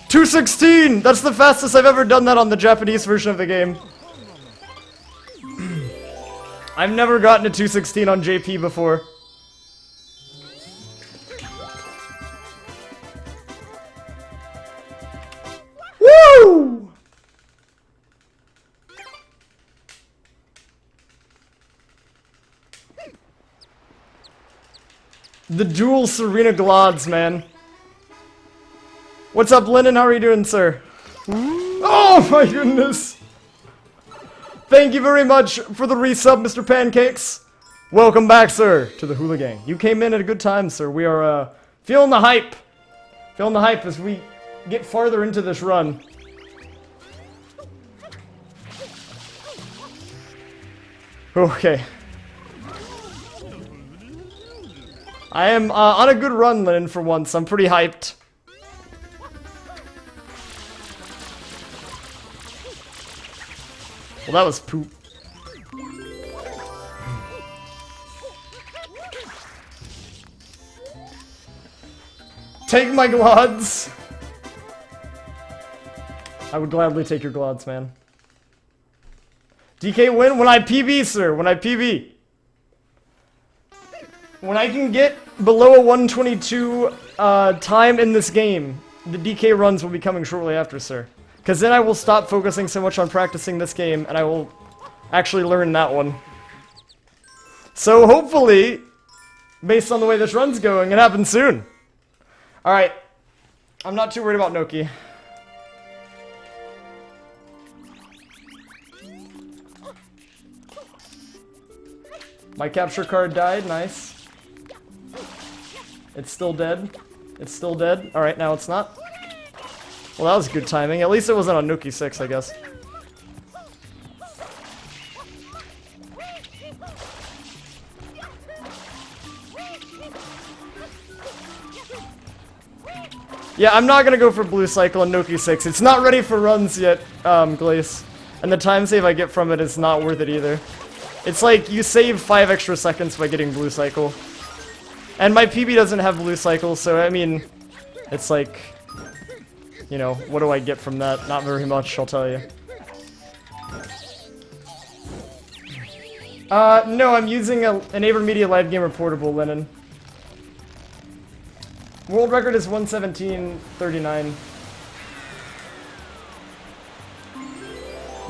A: .216! That's the fastest I've ever done that on the Japanese version of the game. I've never gotten a 216 on JP before. Woo! The dual Serena Glods, man. What's up, Lennon? How are you doing, sir? Oh my goodness! Thank you very much for the resub, Mr. Pancakes. Welcome back, sir, to the Hula Gang. You came in at a good time, sir. We are, feeling the hype. Feeling the hype as we get farther into this run. Okay. I am, on a good run, Lennon, for once. I'm pretty hyped. Well, that was poop. Take my glods! I would gladly take your glods, man. DK win when I PB, sir. When I PB. When I can get below a 122 time in this game, the DK runs will be coming shortly after, sir. Because then I will stop focusing so much on practicing this game, and I will actually learn that one. So hopefully, based on the way this run's going, it happens soon. Alright. I'm not too worried about Noki. My capture card died, nice. It's still dead. It's still dead. Alright, now it's not. Well, that was good timing. At least it wasn't on Nuki 6, I guess. Yeah, I'm not gonna go for Blue Cycle on Noki 6. It's not ready for runs yet, Glace. And the time save I get from it is not worth it either. It's like, you save 5 extra seconds by getting Blue Cycle. And my PB doesn't have Blue Cycle, so I mean, it's like... You know, what do I get from that? Not very much, I'll tell you. No, I'm using an AverMedia Live Gamer Portable, Lennon. World record is 117.39.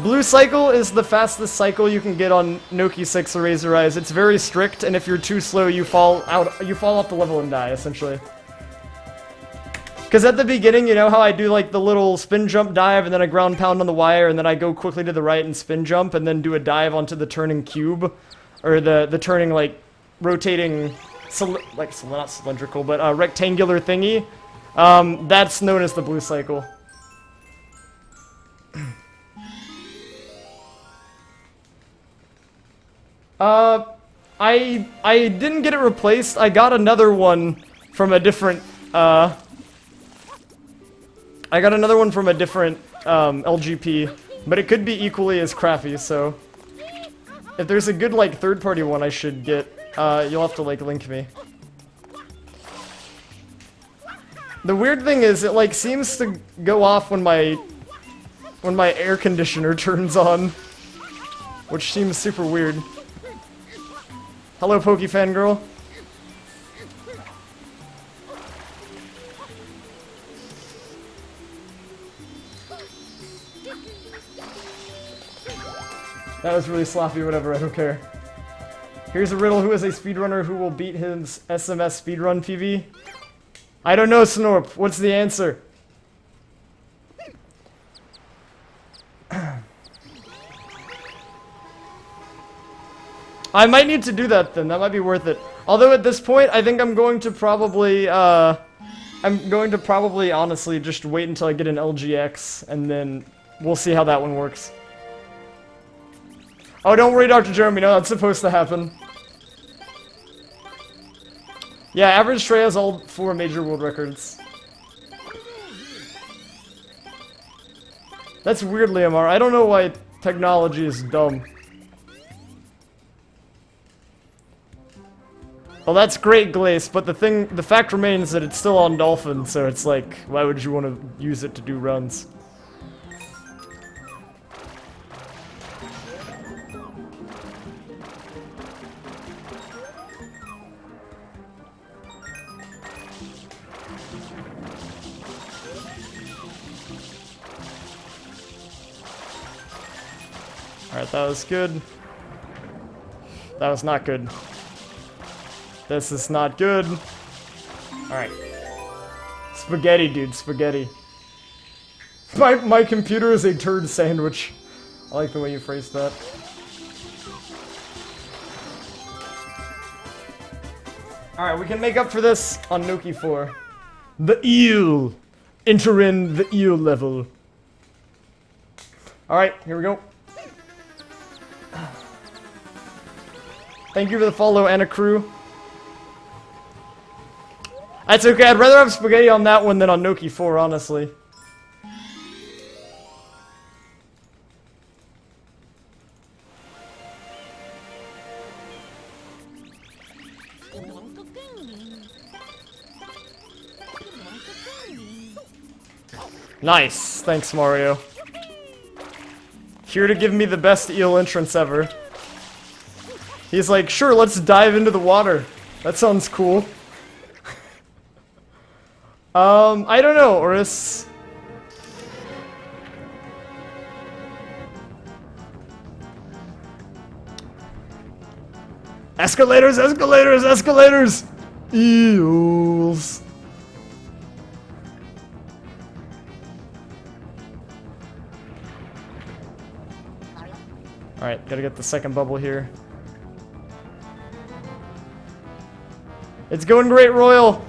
A: Blue cycle is the fastest cycle you can get on Noki 6 or Razor Eyes. It's very strict, and if you're too slow, you fall off the level and die, essentially. Because at the beginning, you know how I do like the little spin jump dive, and then I ground pound on the wire, and then I go quickly to the right and spin jump, and then do a dive onto the turning cube, or the turning, like, rotating, not cylindrical, but rectangular thingy. That's known as the blue cycle. I didn't get it replaced. I got another one from a different, LGP, but it could be equally as crappy, so if there's a good, like, third-party one I should get, you'll have to, like, link me. The weird thing is, it, like, seems to go off when my air conditioner turns on, which seems super weird. Hello, Pokefangirl. That was really sloppy, whatever, I don't care. Here's a riddle: who is a speedrunner who will beat his SMS speedrun PV? I don't know, Snorp. What's the answer? I might need to do that then, that might be worth it. Although at this point, I think I'm going to probably, honestly just wait until I get an LGX, and then we'll see how that one works. Oh, don't worry, Dr. Jeremy, no, that's supposed to happen. Yeah, Average Trey has all 4 major world records. That's weird, Liamar. I don't know why technology is dumb. Well, that's great, Glace, but the fact remains that it's still on Dolphin, so it's like, why would you want to use it to do runs? Alright, that was good. That was not good. This is not good. Alright. Spaghetti, dude, spaghetti. My computer is a turd sandwich. I like the way you phrased that. Alright, we can make up for this on Noki 4. The eel! Enter in the eel level. Alright, here we go. Thank you for the follow, Anna Crew. That's okay, I'd rather have spaghetti on that one than on Noki 4, honestly. Nice, thanks Mario. Here to give me the best eel entrance ever. He's like, sure, let's dive into the water. That sounds cool. I don't know, Oris. Escalators, escalators, escalators! Eels. Alright, gotta get the second bubble here. It's going great, Royal!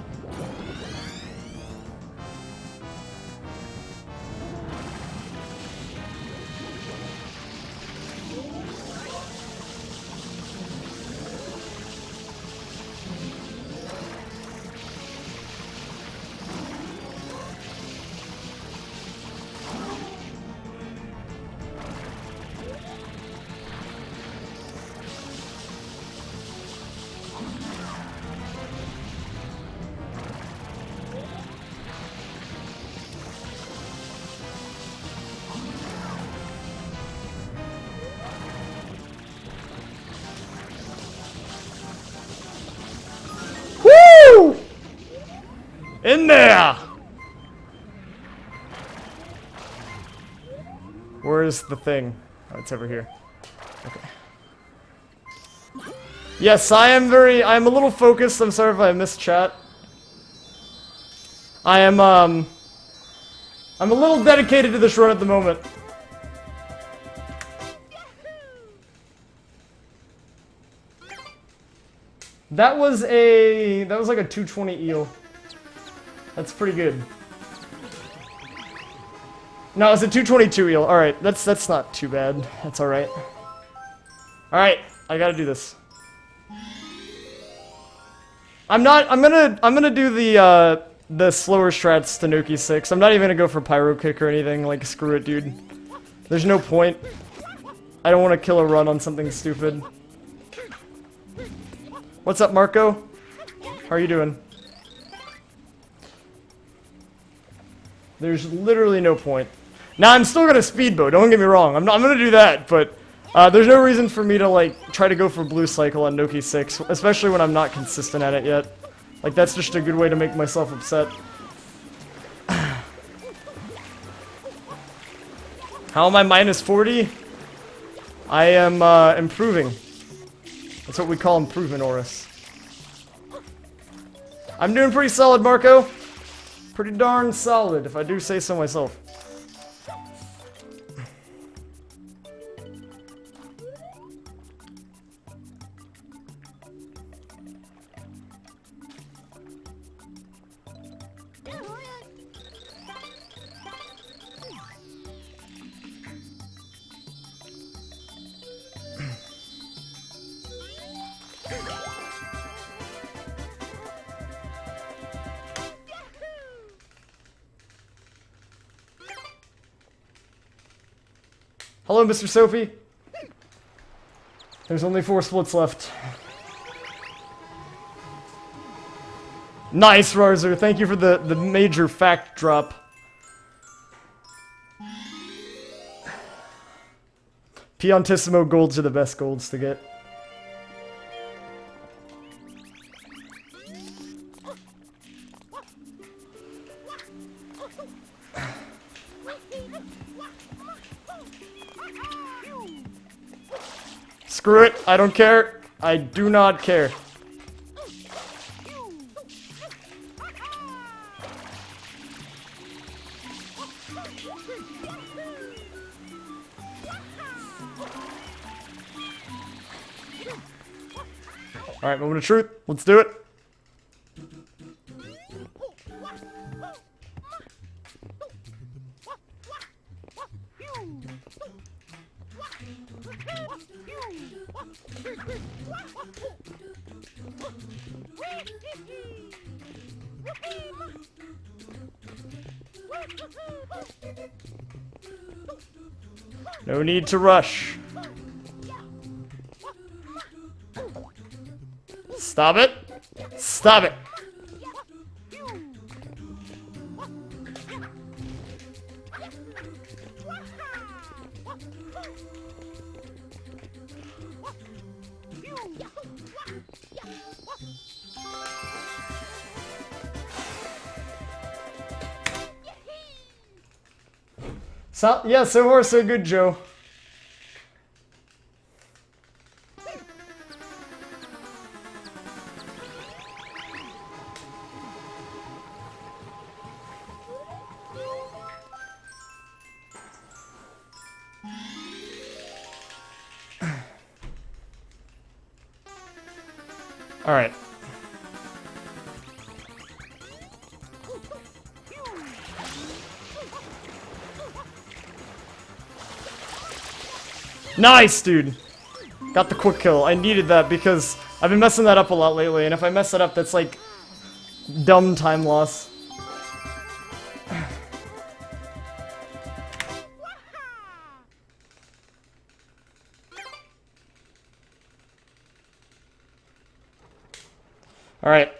A: In there! Where's the thing? Oh, it's over here. Okay. Yes, I'm a little focused. I'm sorry if I missed chat. I'm a little dedicated to this run at the moment. That was like a 220 eel. That's pretty good. No, it's a 222 eel. All right, that's not too bad. That's all right. All right, I gotta do this. I'm gonna do the slower strats to Noki 6. I'm not even gonna go for Pyro Kick or anything. Like, screw it, dude. There's no point. I don't want to kill a run on something stupid. What's up, Marco? How are you doing? There's literally no point. Now, I'm still gonna speedboat, don't get me wrong. I'm gonna do that, but there's no reason for me to, like, try to go for Blue Cycle on Noki 6, especially when I'm not consistent at it yet. Like, that's just a good way to make myself upset. How am I minus 40? I am, improving. That's what we call improvement, Oris. I'm doing pretty solid, Marco. Pretty darn solid, if I do say so myself. Hello, Mr. Sophie. There's only 4 splits left. Nice, Rarzer. Thank you for the major fact drop. Piantissimo golds are the best golds to get. Screw it, I don't care. I do not care. Alright, moment of truth. Let's do it. No need to rush. Stop it. Stop it. So, yeah, so far so good, Joe. All right. Nice, dude. Got the quick kill. I needed that because I've been messing that up a lot lately, and if I mess that up, that's like dumb time loss. All right.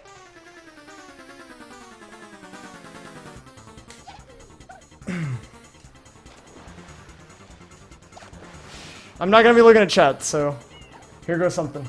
A: I'm not gonna be looking at chat, so here goes something.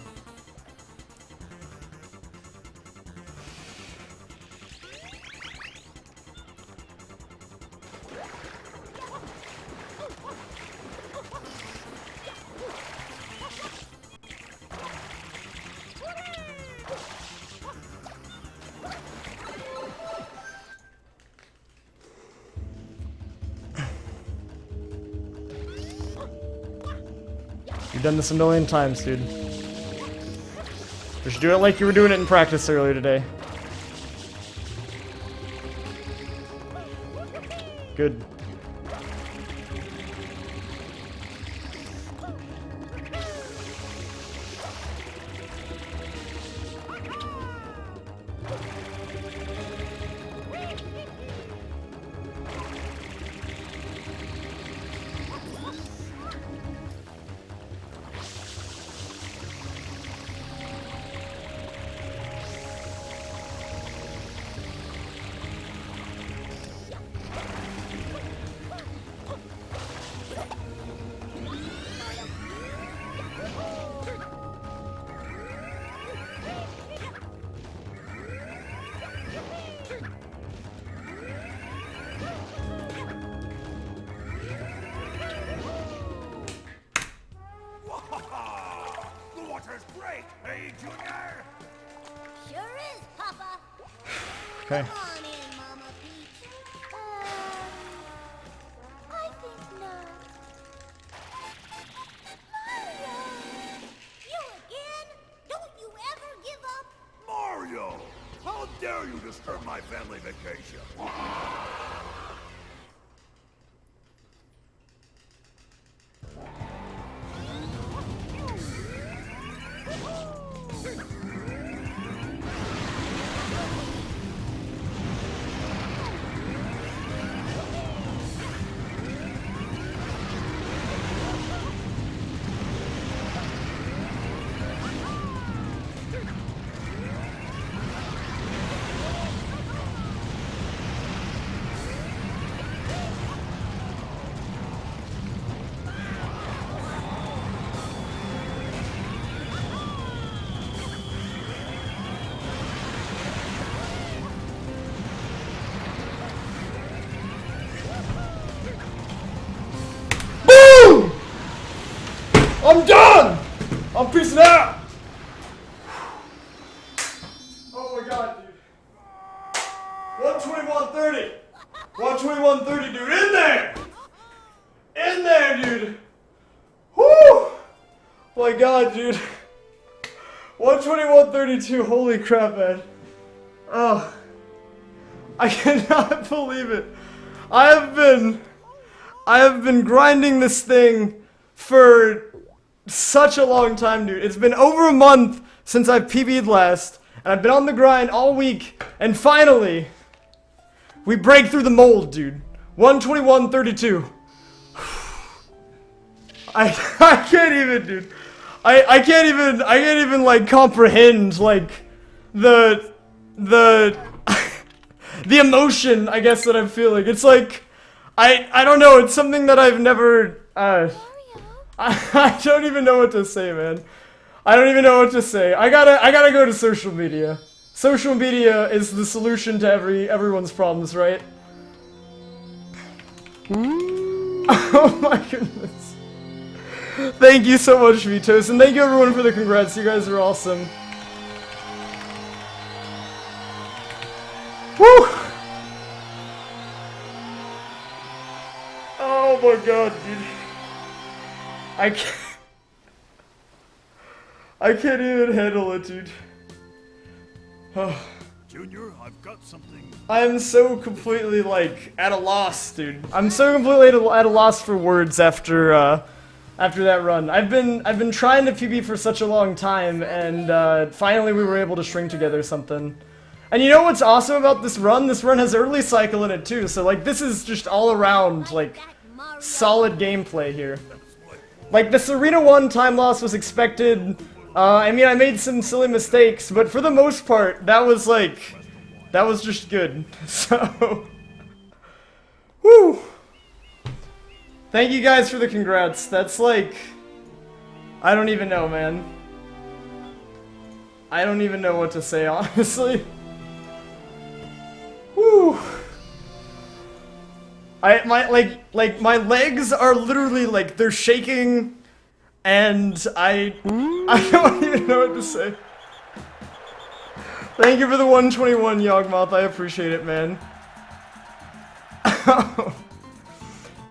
A: You've done this a million times, dude. Just do it like you were doing it in practice earlier today. Good.
F: The water's great, hey, Junior?
C: Sure is, Papa.
A: Okay.
C: Come on in, Mama Peach. I think not. Mario! You again? Don't you ever give up?
F: Mario! How dare you disturb my family vacation?
A: Boom! I'm done! I'm peacing out! Oh my god, dude. 121.30! 121.30, dude, in there! In there, dude! Woo! My god, dude. 121.32, holy crap, man. Oh. I cannot believe it. I have been grinding this thing for such a long time, dude. It's been over a month since I've PB'd last, and I've been on the grind all week, and finally, we break through the mold, dude. 121.32. I can't even, dude. I can't even like comprehend like the the emotion, I guess, that I'm feeling. It's like I don't know, it's something that I've never I don't even know what to say, man. I don't even know what to say. I gotta go to social media. Social media is the solution to everyone's problems, right? Oh my goodness. Thank you so much, Vitos, and thank you everyone for the congrats. You guys are awesome. Woo! Oh my god, dude. I can't even handle it, dude. Oh.
F: Junior, I've got something.
A: I am so completely, like, at a loss, dude. I'm so completely at a loss for words after that run. I've been trying to PB for such a long time, and finally we were able to string together something. And you know what's awesome about this run? This run has early cycle in it too, so like this is just all around like solid gameplay here. Like the Serena 1 time loss was expected. I mean, I made some silly mistakes, but for the most part, that was just good. So, woo! Thank you guys for the congrats. That's like, I don't even know, man. I don't even know what to say, honestly. Woo! My legs are literally like they're shaking, and I don't even know what to say. Thank you for the 121, Yawgmoth. I appreciate it, man.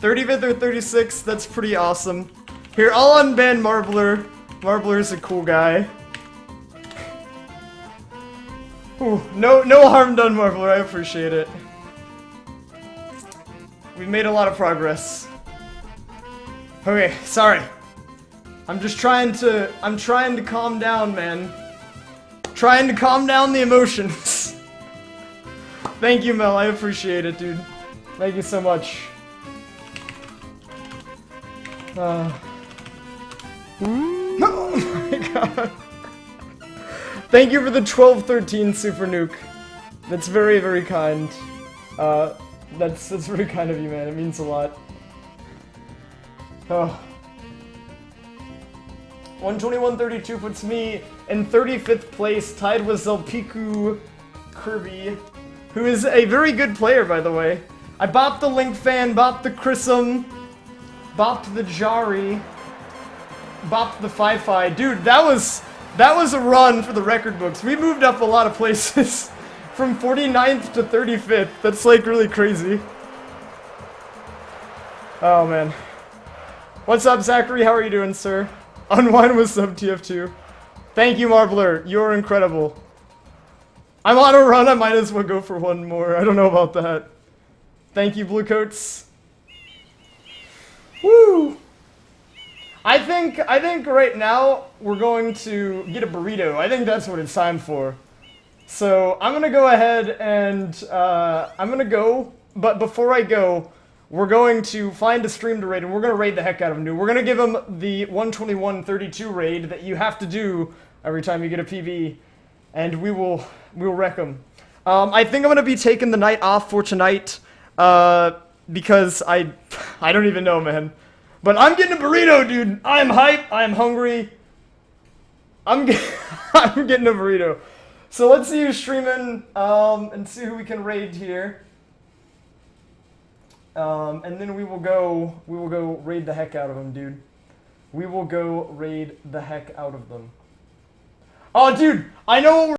A: 35th or 36th, that's pretty awesome. Here, I'll unban Marbler. Marbler's a cool guy. Ooh, no harm done, Marbler. I appreciate it. We've made a lot of progress. Okay, sorry. I'm trying to calm down, man. Trying to calm down the emotions. Thank you, Mel. I appreciate it, dude. Thank you so much. Oh my god. Thank you for the 1213 super nuke. That's very, very kind. That's very kind of you, man. It means a lot. Oh. 121.32 puts me in 35th place, tied with Zelpiku Kirby, who is a very good player, by the way. I bopped the Link fan, bopped the Chrism, bopped the Jari, bopped the Fi-Fi. Dude, that was a run for the record books. We moved up a lot of places. From 49th to 35th. That's like really crazy. Oh man. What's up, Zachary? How are you doing, sir? Unwind with sub TF2. Thank you, Marbler. You're incredible. I'm on a run. I might as well go for one more. I don't know about that. Thank you, Bluecoats. Woo! I think right now we're going to get a burrito. I think that's what it's time for. So I'm gonna go ahead and I'm gonna go, but before I go, we're going to find a stream to raid, and we're gonna raid the heck out of him, dude. We're gonna give him the 121.32 raid that you have to do every time you get a PV, and we'll wreck him. I think I'm gonna be taking the night off for tonight because I don't even know, man. But I'm getting a burrito, dude. I'm hype. I'm hungry. I'm getting a burrito. So let's see who's streaming, and see who we can raid here. And then we will go raid the heck out of them, dude. We will go raid the heck out of them. Oh, dude, I know what we're